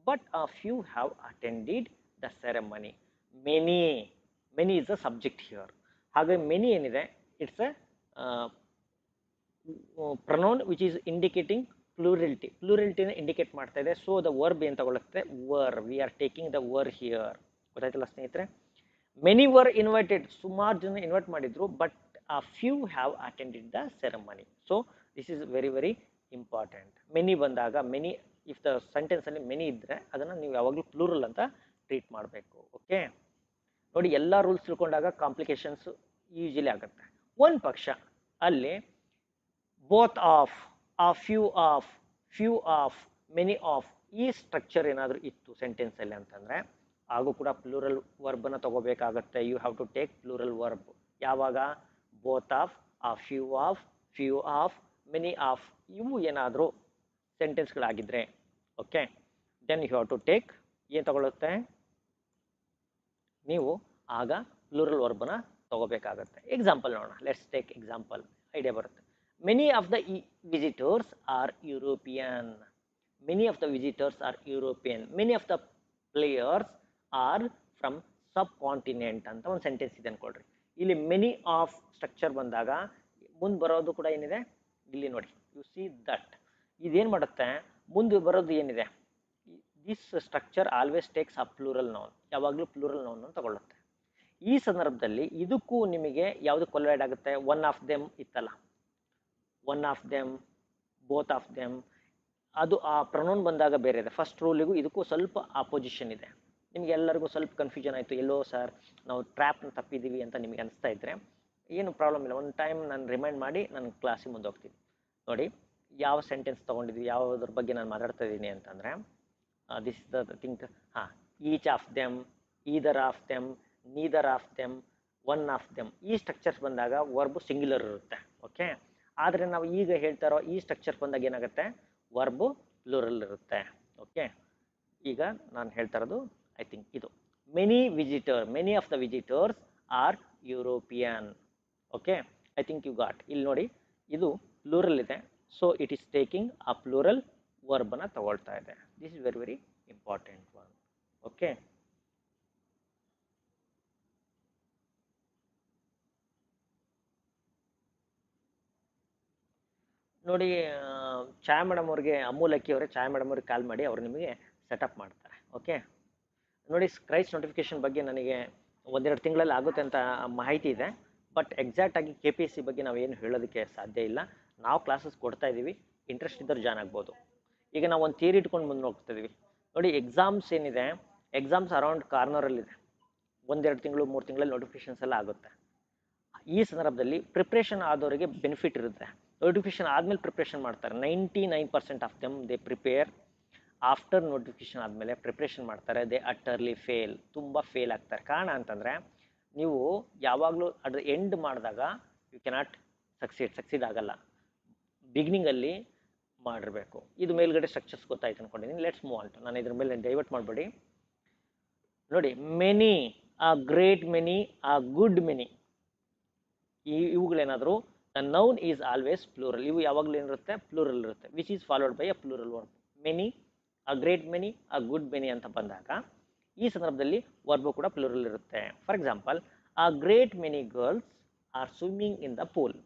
but a few have attended the ceremony. Many is the subject here. ಹಾಗೆ ಮೆನಿ ಏನಿದೆ? It's a pronoun which is indicating plurality. ಪ್ಲೂರಿಲಿಟಿನ indicate ಮಾಡ್ತಾ ಇದೆ. So the verb ಏನು ತಗೊಳುತ್ತೆ? Were. We are taking the were here. ಗೊತ್ತಾಯ್ತಲ್ಲ ಸ್ನೇಹಿತರೆ? Many were invited, ಸುಮಾರು ಜನ ಇನ್ವೈಟ್ ಮಾಡಿದ್ರು, but a few have attended the ceremony. So this is very very important. Many ಬಂದಾಗ, ಮೆನಿ ಇಫ್ ದ ಸೆಂಟೆನ್ಸ್ ಅಲ್ಲಿ many ಇದ್ರೆ ಅದನ್ನ ನೀವು ಯಾವಾಗಲೂ ಪ್ಲೂರಲ್ ಅಂತ ಟ್ರೀಟ್ ಮಾಡಬೇಕು. ಓಕೆ, ನೋಡಿ, ಎಲ್ಲ ರೂಲ್ಸ್ ತಿಳ್ಕೊಂಡಾಗ ಕಾಂಪ್ಲಿಕೇಶನ್ಸ್ ಯೂಶಲಿ ಆಗುತ್ತೆ. ಒಂದು ಪಕ್ಷ ಅಲ್ಲಿ both of, a few of, few of, many of, ಈ ಸ್ಟ್ರಕ್ಚರ್ ಏನಾದರೂ ಇತ್ತು ಸೆಂಟೆನ್ಸ್ ಅಲ್ಲಿ ಅಂತಂದ್ರೆ ಹಾಗೂ ಕೂಡ ಪ್ಲೂರಲ್ ವರ್ಬನ್ನು ತಗೋಬೇಕಾಗತ್ತೆ. You have to take plural verb. ಯಾವಾಗ? Both of, a few of, few of, many of, ಇವು ಏನಾದರೂ ಸೆಂಟೆನ್ಸ್ಗಳಾಗಿದ್ದರೆ, okay, then you have to take, ಏನು ತಗೊಳುತ್ತೆ? ನೀವು ಆಗ ಪ್ಲೂರಲ್ ವರ್ಬನ್ನ ತಗೋಬೇಕಾಗತ್ತೆ. ಎಕ್ಸಾಂಪಲ್ ನೋಡೋಣ. Let's take example. ಐಡಿಯಾ ಬರುತ್ತೆ. Many of the visitors are European. Many of the visitors are European. Many of the players are from subcontinent ಅಂತ ಒಂದು ಸೆಂಟೆನ್ಸ್ ಇದೆ ಅನ್ಕೊಳ್ರಿ. ಇಲ್ಲಿ ಮೆನಿ ಆಫ್ ಸ್ಟ್ರಕ್ಚರ್ ಬಂದಾಗ ಮುಂದೆ ಬರೋದು ಕೂಡ ಏನಿದೆ? ಇಲ್ಲಿ ನೋಡಿ, ಯು ಸಿ ದಟ್. ಇದೇನು ಮಾಡುತ್ತೆ? ಮುಂದೆ ಬರೋದು ಏನಿದೆ? This structure always takes a plural noun. ಯಾವಾಗಲೂ ಪ್ಲೂರಲ್ ನೌನ್ ಅಂತ ತಗೊಳ್ಳುತ್ತೆ. ಈ ಸಂದರ್ಭದಲ್ಲಿ ಇದಕ್ಕೂ ನಿಮಗೆ ಯಾವುದು ಕೊಲೈಡ್ ಆಗುತ್ತೆ? ಒನ್ ಆಫ್ ದೆಮ್ ಇತ್ತಲ್ಲ, one of them, both of them, ಅದು ಆ ಪ್ರೊನೌನ್ ಬಂದಾಗ ಬೇರೆ ಇದೆ. ಫಸ್ಟ್ ರೂಲಿಗೂ ಇದಕ್ಕೂ ಸ್ವಲ್ಪ ಆಪೋಸಿಷನ್ ಇದೆ. ನಿಮ್ಗೆ ಎಲ್ಲರಿಗೂ ಸ್ವಲ್ಪ ಕನ್ಫ್ಯೂಷನ್ ಆಯಿತು, ಎಲ್ಲೋ ಸರ್ ನಾವು ಟ್ರ್ಯಾಪ್ನ ತಪ್ಪಿದ್ದೀವಿ ಅಂತ ನಿಮಗೆ ಅನಿಸ್ತಾ ಇದ್ದರೆ ಏನು ಪ್ರಾಬ್ಲಮ್ ಇಲ್ಲ. ಒಂದು ಟೈಮ್ ನಾನು ರಿಮೈಂಡ್ ಮಾಡಿ ನಾನು ಕ್ಲಾಸಿಗೆ ಮುಂದೆ ಹೋಗ್ತೀನಿ. ನೋಡಿ, ಯಾವ ಸೆಂಟೆನ್ಸ್ ತೊಗೊಂಡಿದ್ವಿ, ಯಾವುದ್ರ ಬಗ್ಗೆ ನಾನು ಮಾತಾಡ್ತಾ ಇದ್ದೀನಿ ಅಂತಂದರೆ, ದಿಸ್ ಇಸ್ ದ ಥಿಂಕ್. ಹಾಂ, each of them, either of them, neither of them, one of them, ಈ ಸ್ಟ್ರಕ್ಚರ್ಸ್ ಬಂದಾಗ ವರ್ಬು ಸಿಂಗ್ಯುಲರ್ ಇರುತ್ತೆ. ಓಕೆ, ಆದರೆ ನಾವು ಈಗ ಹೇಳ್ತಾ ಇರೋ ಈ ಸ್ಟ್ರಕ್ಚರ್ ಬಂದಾಗ ಏನಾಗುತ್ತೆ? ವರ್ಬು ಪ್ಲೂರಲ್ ಇರುತ್ತೆ. ಓಕೆ, ಈಗ ನಾನು ಹೇಳ್ತಾ ಇರೋದು ಐ ಥಿಂಕ್ ಇದು many of the visitors are European. Okay, I think you got. ಇಲ್ಲಿ ನೋಡಿ, ಇದು ಪ್ಲೂರಲ್ ಇದೆ, so it is taking a plural ವರ್ಬನ್ನ ತಗೊಳ್ತಾ ಇದೆ. This is very very important one. Okay, ನೋಡಿ, ಛಾಯಾ ಮೇಡಮ್ ಅವ್ರಿಗೆ, ಅಮೂಲ್ ಅಕ್ಕಿ ಅವರೇ ಛಾಯಾ ಮೇಡಮ್ ಅವ್ರಿಗೆ ಕಾಲ್ ಮಾಡಿ, ಅವರು ನಿಮಗೆ ಸೆಟಪ್ ಮಾಡ್ತಾರೆ. ಓಕೆ, ನೋಡಿ, ಕ್ರೈಸ್ಟ್ ನೋಟಿಫಿಕೇಶನ್ ಬಗ್ಗೆ ನನಗೆ ಒಂದೆರಡು ತಿಂಗಳಲ್ಲಿ ಆಗುತ್ತೆ ಅಂತ ಮಾಹಿತಿ ಇದೆ, ಬಟ್ ಎಕ್ಸಾಕ್ಟ್ ಆಗಿ KPSC ಬಗ್ಗೆ ನಾವೇನು ಹೇಳೋದಕ್ಕೆ ಸಾಧ್ಯ ಇಲ್ಲ. ನಾವು ಕ್ಲಾಸಸ್ ಕೊಡ್ತಾ ಇದ್ದೀವಿ, ಇಂಟ್ರೆಸ್ಟ್ ಇದ್ದವ್ರು ಜಾಯ್ನ್ ಆಗ್ಬೋದು. ಈಗ ನಾವು ಒಂದು ಥಿಯರಿ ಇಟ್ಕೊಂಡು ಮುಂದೆ ಹೋಗ್ತಾ ಇದೀವಿ. ನೋಡಿ, ಎಕ್ಸಾಮ್ಸ್ ಏನಿದೆ, ಎಕ್ಸಾಮ್ಸ್ ಅರೌಂಡ್ ಕಾರ್ನರಲ್ಲಿದೆ. 1-2 ತಿಂಗಳು 3 ತಿಂಗಳಲ್ಲಿ ನೋಟಿಫಿಕೇಶನ್ಸ್ ಎಲ್ಲ ಆಗುತ್ತೆ. ಈ ಸಂದರ್ಭದಲ್ಲಿ ಪ್ರಿಪ್ರೇಷನ್ ಆದವರಿಗೆ ಬೆನಿಫಿಟ್ ಇರುತ್ತೆ. ನೋಟಿಫಿಕೇಶನ್ ಆದಮೇಲೆ ಪ್ರಿಪ್ರೇಷನ್ ಮಾಡ್ತಾರೆ. 99% of them they prepare after notification ಆದಮೇಲೆ ಪ್ರಿಪ್ರೇಷನ್ ಮಾಡ್ತಾರೆ. ದೇ ಅಟರ್ಲಿ ಫೇಲ್, ತುಂಬ ಫೇಲ್ ಆಗ್ತಾರೆ. ಕಾರಣ ಅಂತಂದರೆ, ನೀವು ಯಾವಾಗಲೂ ಅದ್ರ ಎಂಡ್ ಮಾಡಿದಾಗ ಯು ಕೆನಾಟ್ ಸಕ್ಸೀಡ್ ಆಗಲ್ಲ. ಬಿಗಿನಿಂಗಲ್ಲಿ ಮಾಡಿರಬೇಕು. ಇದು ಮೇಲ್ಗಡೆ ಸ್ಟ್ರಕ್ಚರ್ಸ್ ಗೊತ್ತಾಯ್ತು ಅನ್ಕೊಂಡಿದ್ದೀನಿ. Let's move on. ನಾನು ಇದ್ರ ಮೇಲೆ ಡೈವರ್ಟ್ ಮಾಡಬೇಡಿ. ನೋಡಿ, many, a great many, a good many, ಇವುಗಳೇನಾದರೂ the noun is always plural. ಇವು ಯಾವಾಗಲೂ ಏನಿರುತ್ತೆ, ಪ್ಲೂರಲ್ ಇರುತ್ತೆ, which is followed by a plural verb. Many, a great many, a good many ಅಂತ ಬಂದಾಗ ಈ ಸಂದರ್ಭದಲ್ಲಿ ವರ್ಬು ಕೂಡ ಪ್ಲೂರಲ್ ಇರುತ್ತೆ. For example, a great many girls are swimming in the pool.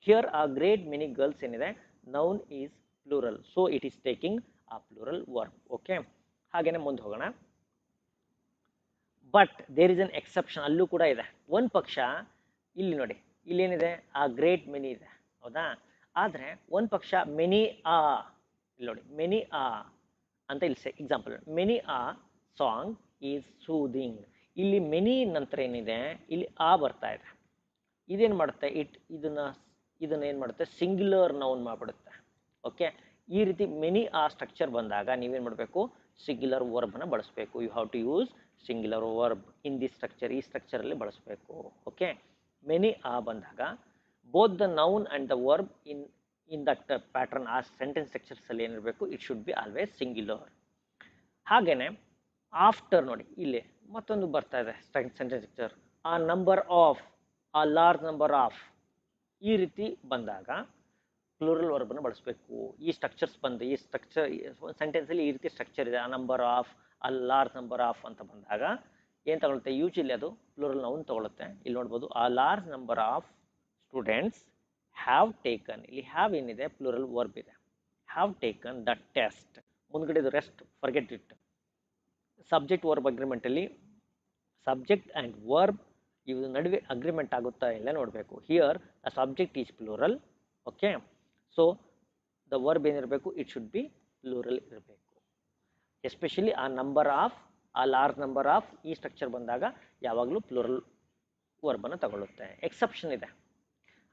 Here a great many girls ಏನಿದೆ, noun is plural, so it is taking a plural verb. Okay, ಹಾಗೇನೆ ಮುಂದೆ ಹೋಗೋಣ. But there is an exception, ಅಲ್ಲೂ ಕೂಡ ಇದೆ. ಒಂದು ಪಕ್ಷ ಇಲ್ಲಿ ನೋಡಿ, ಇಲ್ಲೇನಿದೆ, ಆ ಗ್ರೇಟ್ ಮೆನಿ ಇದೆ, ಹೌದಾ? ಆದರೆ ಒಂದು ಪಕ್ಷ ಮೆನಿ ಆ, ಇಲ್ಲಿ ನೋಡಿ, ಮೆನಿ ಆ ಅಂತ ಇಲ್ಲಿ ಎಕ್ಸಾಂಪಲ್, ಮೆನಿ ಆ ಸಾಂಗ್ ಈಸ್ ಸೂದಿಂಗ್. ಇಲ್ಲಿ ಮೆನಿ ನಂತರ ಏನಿದೆ, ಇಲ್ಲಿ ಆ ಬರ್ತಾ ಇದೆ. ಇದೇನು ಮಾಡುತ್ತೆ, ಇದನ್ನ ಏನು ಮಾಡುತ್ತೆ, ಸಿಂಗ್ಯುಲರ್ ನೌನ್ ಮಾಡಿಬಿಡುತ್ತೆ. ಓಕೆ, ಈ ರೀತಿ ಮೆನಿ ಆ ಸ್ಟ್ರಕ್ಚರ್ ಬಂದಾಗ ನೀವೇನು ಮಾಡಬೇಕು, ಸಿಂಗ್ಯುಲರ್ ವರ್ಬ್ನ ಬಳಸಬೇಕು. You have to use singular verb in the structure. ಈ ಸ್ಟ್ರಕ್ಚರಲ್ಲಿ ಬಳಸಬೇಕು. ಓಕೆ, ಮೆನಿ ಆ ಬಂದಾಗ both the noun and the verb in that pattern, ಆ ಸೆಂಟೆನ್ಸ್ ಸ್ಟ್ರಕ್ಚರ್ಸಲ್ಲಿ ಏನಿರಬೇಕು, it should be always singular. ಹಾಗೇನೆ ಆಫ್ಟರ್ ನೋಡಿ, ಇಲ್ಲಿ ಮತ್ತೊಂದು ಬರ್ತಾ ಇದೆ sentence structure, a number of, a large number of. ಈ ರೀತಿ ಬಂದಾಗ ಪ್ಲೂರಲ್ ವರ್ಬನ್ನು ಬಳಸಬೇಕು. ಈ ಸ್ಟ್ರಕ್ಚರ್ಸ್ ಬಂದು, ಈ ಸ್ಟ್ರಕ್ಚರ್ ಸೆಂಟೆನ್ಸಲ್ಲಿ ಈ ರೀತಿ ಸ್ಟ್ರಕ್ಚರ್ ಇದೆ, ಆ number of, a large number of ಅಂತ ಬಂದಾಗ ಏನು ತಗೊಳುತ್ತೆ, ಯೂಶಲಿ ಅದು ಪ್ಲೂರಲ್ ನೌನ್ ತಗೊಳುತ್ತೆ. ಇಲ್ಲಿ ನೋಡ್ಬೋದು, a large number of students have taken. ಇಲ್ಲಿ ಹ್ಯಾವ್ ಏನಿದೆ, ಪ್ಲೂರಲ್ ವರ್ಬ್ ಇದೆ. Have taken the test. ಮುಂದ್ಗಡೆ ಇದು rest, forget it. Subject verb ಅಗ್ರಿಮೆಂಟಲ್ಲಿ ಸಬ್ಜೆಕ್ಟ್ ಆ್ಯಂಡ್ ವರ್ಬ್ ಇವು ನಡುವೆ ಅಗ್ರಿಮೆಂಟ್ ಆಗುತ್ತಾ ಇಲ್ಲ ನೋಡಬೇಕು. Here the subject is plural. Okay, so the verb ಏನಿರಬೇಕು, ಇಟ್ ಶುಡ್ ಬಿ ಪ್ಲೂರಲ್ ಇರಬೇಕು. Especially a number of, a large number of, ಈ ಸ್ಟ್ರಕ್ಚರ್ ಬಂದಾಗ ಯಾವಾಗಲೂ ಪ್ಲೂರಲ್ ವರ್ಬನ್ನು ತಗೊಳ್ಳುತ್ತೆ. ಎಕ್ಸೆಪ್ಷನ್ ಇದೆ.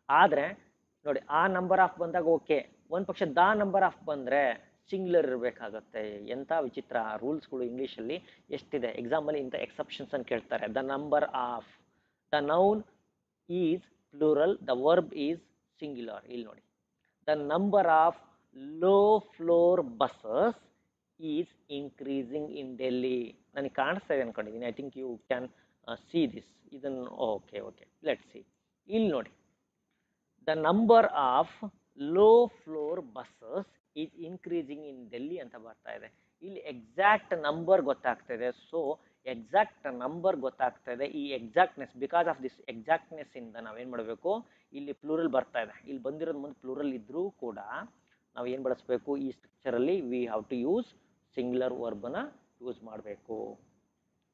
ಆದರೆ ನೋಡಿ, ಆ ನಂಬರ್ ಆಫ್ ಬಂದಾಗ ಓಕೆ, ಒಂದು ಪಕ್ಷ ದ ನಂಬರ್ ಆಫ್ ಬಂದರೆ ಸಿಂಗ್ಯುಲರ್ ಇರಬೇಕಾಗತ್ತೆ. ಎಂಥ ವಿಚಿತ್ರ ರೂಲ್ಸ್ಗಳು ಇಂಗ್ಲೀಷಲ್ಲಿ ಎಷ್ಟಿದೆ. ಎಕ್ಸಾಮಲ್ಲಿ ಇಂಥ ಎಕ್ಸೆಪ್ಷನ್ಸ್ ಅಂತ ಕೇಳ್ತಾರೆ. The number of, the noun is plural, the verb is singular. ಇಲ್ಲಿ ನೋಡಿ, the number of low floor buses is increasing in Delhi. ನನಗೆ ಕಾಣಿಸ್ತಾ ಇದೆ ಅನ್ಕೊಂಡಿದ್ದೀನಿ. I think you can see this. ಇದನ್ನು ಓಕೆ, ಲೆಟ್ಸ್ ಸಿ. ಇಲ್ಲಿ ನೋಡಿ, the number of low floor buses is increasing in Delhi ಅಂತ ಬರ್ತಾ ಇದೆ. ಇಲ್ಲಿ ಎಕ್ಸಾಕ್ಟ್ ನಂಬರ್ ಗೊತ್ತಾಗ್ತಾ ಇದೆ. ಸೊ ಎಕ್ಸಾಕ್ಟ್ ನಂಬರ್ ಗೊತ್ತಾಗ್ತಾ ಇದೆ. ಈ ಎಕ್ಸಾಕ್ಟ್ನೆಸ್, ಬಿಕಾಸ್ ಆಫ್ ದಿಸ್ ಎಕ್ಸಾಕ್ಟ್ನೆಸ್ ಇಂದ ನಾವೇನು ಮಾಡಬೇಕು, ಇಲ್ಲಿ ಪ್ಲೂರಲ್ ಬರ್ತಾ ಇದೆ. ಇಲ್ಲಿ ಬಂದಿರೋದು ಮುಂದೆ ಪ್ಲೂರಲ್ ಇದ್ರೂ ಕೂಡ ನಾವು ಏನು ಬಳಸಬೇಕು, ಈ ಸ್ಟ್ರಕ್ಚರಲ್ಲಿ we have to use singular ವರ್ಬನ್ನ ಯೂಸ್ ಮಾಡಬೇಕು.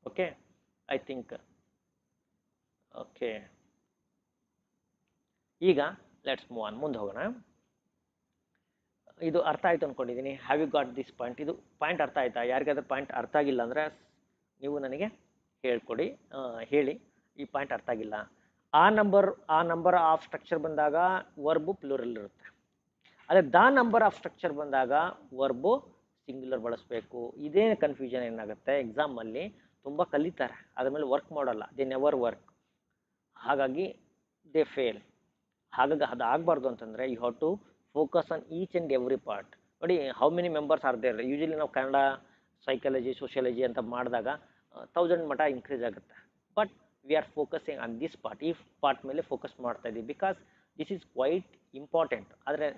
Okay, I think okay. ಈಗ ಲೆಟ್ಸ್ ಮೂವ್ ಆನ್, ಮುಂದೆ ಹೋಗೋಣ. ಇದು ಅರ್ಥ ಆಯ್ತು ಅಂದ್ಕೊಂಡಿದ್ದೀನಿ. Have you got this point? ಇದು ಪಾಯಿಂಟ್ ಅರ್ಥ ಆಯ್ತಾ? ಯಾರಿಗಾದ್ರೂ ಪಾಯಿಂಟ್ ಅರ್ಥ ಆಗಿಲ್ಲ ಅಂದರೆ ನೀವು ನನಗೆ ಹೇಳ್ಕೊಡಿ, ಹೇಳಿ ಈ ಪಾಯಿಂಟ್ ಅರ್ಥ ಆಗಿಲ್ಲ. ಆ ನಂಬರ್ ಆಫ್ ಸ್ಟ್ರಕ್ಚರ್ ಬಂದಾಗ ವರ್ಬು ಪ್ಲೂರಲ್ ಇರುತ್ತೆ. ಅದೇ ದ ನಂಬರ್ ಆಫ್ ಸ್ಟ್ರಕ್ಚರ್ ಬಂದಾಗ ವರ್ಬು ಸಿಂಗ್ಯುಲರ್ ಬಳಸಬೇಕು. ಇದೇ ಕನ್ಫ್ಯೂಷನ್ ಏನಾಗುತ್ತೆ, ಎಕ್ಸಾಮಲ್ಲಿ ತುಂಬ ಕಲಿತಾರೆ, ಅದ್ರ ಮೇಲೆ ವರ್ಕ್ ಮಾಡೋಲ್ಲ. ದೇ ನೆವರ್ ವರ್ಕ್, ಹಾಗಾಗಿ ದೇ ಫೇಲ್. ಹಾಗಾಗಿ ಅದು ಆಗಬಾರ್ದು ಅಂತಂದರೆ you have to focus on each and every part. ನೋಡಿ how many members are there. Usually ನಾವು ಕನ್ನಡ ಸೈಕಾಲಜಿ ಸೋಷಿಯಾಲಜಿ ಅಂತ ಮಾಡಿದಾಗ 1000 ಮಟ ಇನ್ಕ್ರೀಸ್ ಆಗುತ್ತೆ. But we are focusing on this part, ಈ ಪಾರ್ಟ್ ಮೇಲೆ ಫೋಕಸ್ ಮಾಡ್ತಾ ಇದ್ದೀವಿ because this is quite important. ಆದರೆ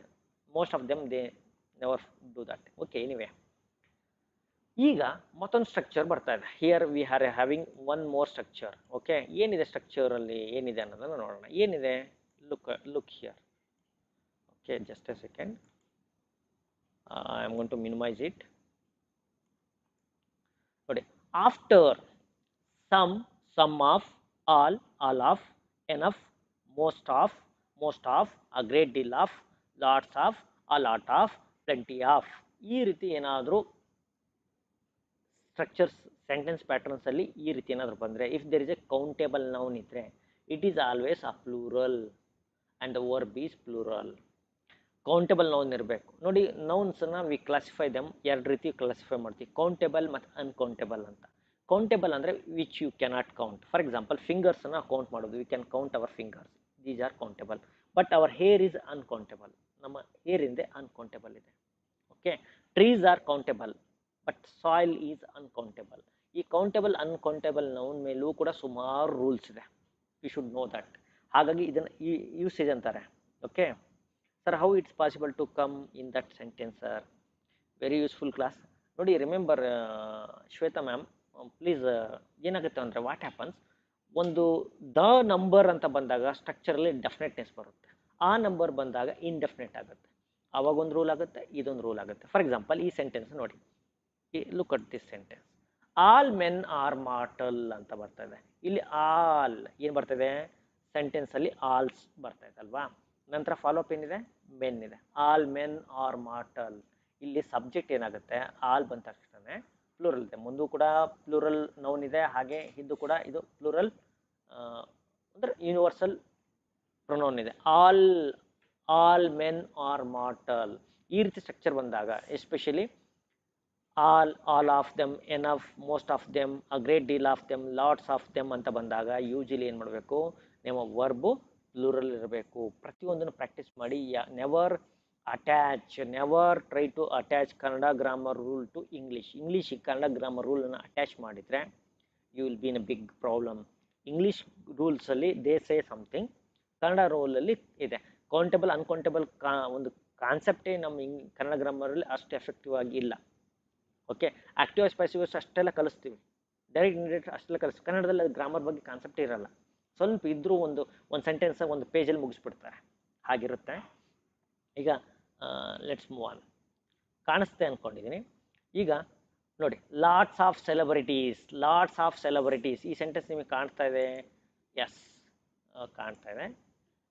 most of them they never do that. Okay, anyway ಈಗ ಮತ್ತೊಂದು ಸ್ಟ್ರಕ್ಚರ್ ಬರ್ತಾ ಇದೆ. Here we are having one more structure. Okay, ಏನಿದೆ ಸ್ಟ್ರಕ್ಚರಲ್ಲಿ ಏನಿದೆ ಅನ್ನೋದನ್ನು ನೋಡೋಣ. ಏನಿದೆ, look here. Okay, just a second, I am going to minimise it. ನೋಡಿ, after some of, all of, enough, most of, a great deal of, lots of, a lot of, plenty of. ಈ ರೀತಿ ಏನಾದರೂ structures sentence patterns ಅಲ್ಲಿ ಈ ರೀತಿ ಏನಾದರೂ ಬಂದರೆ, if there is a countable noun ಇದ್ರೆ it is always a plural and the verb is plural. Countable noun ಇರಬೇಕು. ನೋಡಿ, ನೌನ್ಸನ್ನು ವಿ ಕ್ಲಾಸಿಫೈ ದೆಮ್, ಎರಡು ರೀತಿ ಕ್ಲಾಸಿಫೈ ಮಾಡ್ತೀವಿ, ಕೌಂಟೇಬಲ್ ಮತ್ತು ಅನ್ಕೌಂಟೇಬಲ್ ಅಂತ. ಕೌಂಟೇಬಲ್ ಅಂದರೆ which you cannot count. For example, ಫಿಂಗರ್ಸನ್ನು ಕೌಂಟ್ ಮಾಡೋದು, we can count our fingers, these are countable. But our hair is uncountable, ನಮ್ಮ ಹೇರ್ ಹಿಂದೆ ಅನ್ಕೌಂಟೇಬಲ್ ಇದೆ. Okay, trees are countable but soil is uncountable. ಈ countable uncountable noun ಮೇಲೂ ಕೂಡ ಸುಮಾರು rules ಇದೆ, ಯು ಶುಡ್ ನೋ ದಟ್. ಹಾಗಾಗಿ ಇದನ್ನು ಈ ಯೂಸೇಜ್ ಅಂತಾರೆ. Okay sir, how it's possible to come in that sentence sir? Very useful class. ನೋಡಿ, ರಿಮೆಂಬರ್ ಶ್ವೇತಾ ಮ್ಯಾಮ್, ಪ್ಲೀಸ್, ಏನಾಗುತ್ತೆ ಅಂದರೆ ವಾಟ್ ಹ್ಯಾಪನ್ಸ್, ಒಂದು ದ ನಂಬರ್ ಅಂತ ಬಂದಾಗ ಸ್ಟ್ರಕ್ಚರಲ್ಲಿ ಡೆಫಿನೆಟ್ನೆಸ್ ಬರುತ್ತೆ, ಆ ನಂಬರ್ ಬಂದಾಗ ಇನ್ಡೆಫಿನೆಟ್ ಆಗುತ್ತೆ. ಆವಾಗ ಒಂದು ರೂಲ್ ಆಗುತ್ತೆ, ಇದೊಂದು ರೂಲ್ ಆಗುತ್ತೆ. ಫಾರ್ ಎಕ್ಸಾಂಪಲ್, ಈ ಸೆಂಟೆನ್ಸ್ ನೋಡಿ, look at this sentence. All men R mortal ಅಂತ ಬರ್ತಾ ಇದೆ. ಇಲ್ಲಿ ಆಲ್ ಏನು ಬರ್ತಾಯಿದೆ, ಸೆಂಟೆನ್ಸಲ್ಲಿ ಆಲ್ಸ್ ಬರ್ತಾ ಇದೆ ಅಲ್ವಾ. ನಂತರ ಫಾಲೋಅಪ್ ಏನಿದೆ, ಮೆನ್ ಇದೆ. All men R mortal. ಇಲ್ಲಿ ಸಬ್ಜೆಕ್ಟ್ ಏನಾಗುತ್ತೆ, ಆಲ್ ಬಂದ ತಕ್ಷಣ ಪ್ಲೂರಲ್ ಇದೆ, ಮುಂದೂ ಕೂಡ ಪ್ಲೂರಲ್ ನೌನ್ ಇದೆ, ಹಾಗೆ ಹಿಂದೂ ಕೂಡ ಇದು ಪ್ಲೂರಲ್ ಅಂದರೆ ಯೂನಿವರ್ಸಲ್ ಪ್ರೊನೌನ್ ಇದೆ. All men R mortal. ಈ ರೀತಿ ಸ್ಟ್ರಕ್ಚರ್ ಬಂದಾಗ, especially all of them, enough, most of them, a great deal of them, lots of them ಅಂತ ಬಂದಾಗ ಯೂಶಲಿ ಏನು ಮಾಡಬೇಕು, ನಿಮ್ಮ ವರ್ಬು ಪ್ಲೂರಲ್ ಇರಬೇಕು. ಪ್ರತಿಯೊಂದನ್ನು ಪ್ರಾಕ್ಟೀಸ್ ಮಾಡಿ. Never try to attach Kannada grammar rule to ಇಂಗ್ಲೀಷಿಗೆ ಕನ್ನಡ ಗ್ರಾಮರ್ ರೂಲನ್ನು ಅಟ್ಯಾಚ್ ಮಾಡಿದರೆ you will be in a big problem. English ರೂಲ್ಸಲ್ಲಿ ದೇ ಸೇ ಸಮಥಿಂಗ್, ಕನ್ನಡ ರೂಲಲ್ಲಿ ಇದೆ. ಕೌಂಟೇಬಲ್ ಅನ್ಕೌಂಟೇಬಲ್ ಒಂದು ಕಾನ್ಸೆಪ್ಟೇ ನಮ್ಮ ಕನ್ನಡ ಗ್ರಾಮರಲ್ಲಿ ಅಷ್ಟು ಎಫೆಕ್ಟಿವ್ ಆಗಿ ಇಲ್ಲ. ಓಕೆ, ಆಕ್ಟಿವ್ ಸ್ಪೆಸಿಫಿಕ್ಸ್ ಅಷ್ಟೆಲ್ಲ ಕಲಿಸ್ತೀವಿ, ಡೈರೆಕ್ಟ್ ಇಂಡೈರೆಕ್ಟ್ ಅಷ್ಟೆಲ್ಲ ಕಲಿಸ್ತೀವಿ. ಕನ್ನಡದಲ್ಲಿ ಗ್ರಾಮರ್ ಬಗ್ಗೆ ಕಾನ್ಸೆಪ್ಟೇ ಇರಲ್ಲ. ಸ್ವಲ್ಪ ಇದ್ರೂ ಒಂದು ಸೆಂಟೆನ್ಸ್ ಒಂದು ಪೇಜಲ್ಲಿ ಮುಗಿಸ್ಬಿಡ್ತಾರೆ, ಹಾಗಿರುತ್ತೆ. ಈಗ ಲೆಟ್ಸ್ ಮೂವ್ ಆನ್. ಕಾಣಿಸ್ತೆ ಅಂದ್ಕೊಂಡಿದ್ದೀನಿ. ಈಗ ನೋಡಿ, ಲಾಟ್ಸ್ ಆಫ್ ಸೆಲೆಬ್ರಿಟೀಸ್. ಈ ಸೆಂಟೆನ್ಸ್ ನಿಮಗೆ ಕಾಣ್ತಾ ಇದೆ? ಎಸ್, ಕಾಣ್ತಾ ಇದೆ.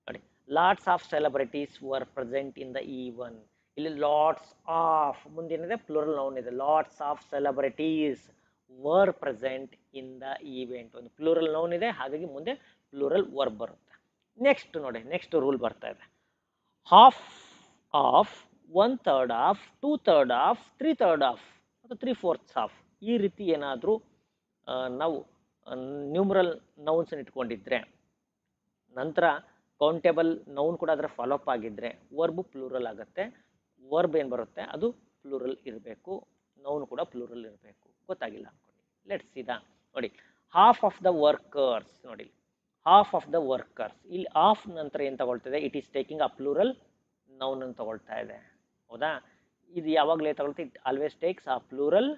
ನೋಡಿ, lots of celebrities var present in the event. ಇಲ್ಲಿ ಲಾಟ್ಸ್ ಆಫ್ ಮುಂದೇನಿದೆ, ಪ್ಲೂರಲ್ ನೌನ್ ಇದೆ. Lots of celebrities var present in the event. ಒಂದು ಪ್ಲೂರಲ್ ನೌನ್ ಇದೆ, ಹಾಗಾಗಿ ಮುಂದೆ ಪ್ಲೂರಲ್ ವರ್ಬ್ ಬರುತ್ತೆ. ನೆಕ್ಸ್ಟ್ ನೋಡಿ, ನೆಕ್ಸ್ಟ್ ರೂಲ್ ಬರ್ತಾ ಇದೆ. Half of, 1/3 of, 2/3 of, 3/3 of ಅಥವಾ 3/4 ಆಫ್. ಈ ರೀತಿ ಏನಾದರೂ ನಾವು ನ್ಯೂಮರಲ್ ನೌನ್ಸ್ ಇಟ್ಕೊಂಡಿದ್ರೆ, ನಂತರ ಕೌಂಟೇಬಲ್ ನೌನ್ ಕೂಡ ಅದರ ಫಾಲೋಅಪ್ ಆಗಿದ್ರೆ ವರ್ಬ್ ಪ್ಲೂರಲ್ ಆಗುತ್ತೆ. ವರ್ಬ್ ಏನು ಬರುತ್ತೆ ಅದು ಪ್ಲೂರಲ್ ಇರಬೇಕು, ನೌನ್ ಕೂಡ ಪ್ಲೂರಲ್ ಇರಬೇಕು. ಗೊತ್ತಾಗಿಲ್ಲ ಅನ್ಕೊಳ್ಳಿ. ಲೆಟ್ಸ್ ಸಿ ನೋಡಿ, ಹಾಫ್ ಆಫ್ ದ ವರ್ಕರ್ಸ್. ನೋಡಿ, ಹಾಫ್ ಆಫ್ ದ ವರ್ಕರ್ಸ್, ಇಲ್ಲಿ ಆಫ್ ನಂತರ ಏನು ತಗೊಳ್ತಿದೆ, it is taking a plural noun ಅನ್ನು ತಗೊಳ್ತಾ ಇದೆ. ಹೌದಾ? ಇದು ಯಾವಾಗಲೇ ತಗೊಳುತ್ತೆ, it always takes a plural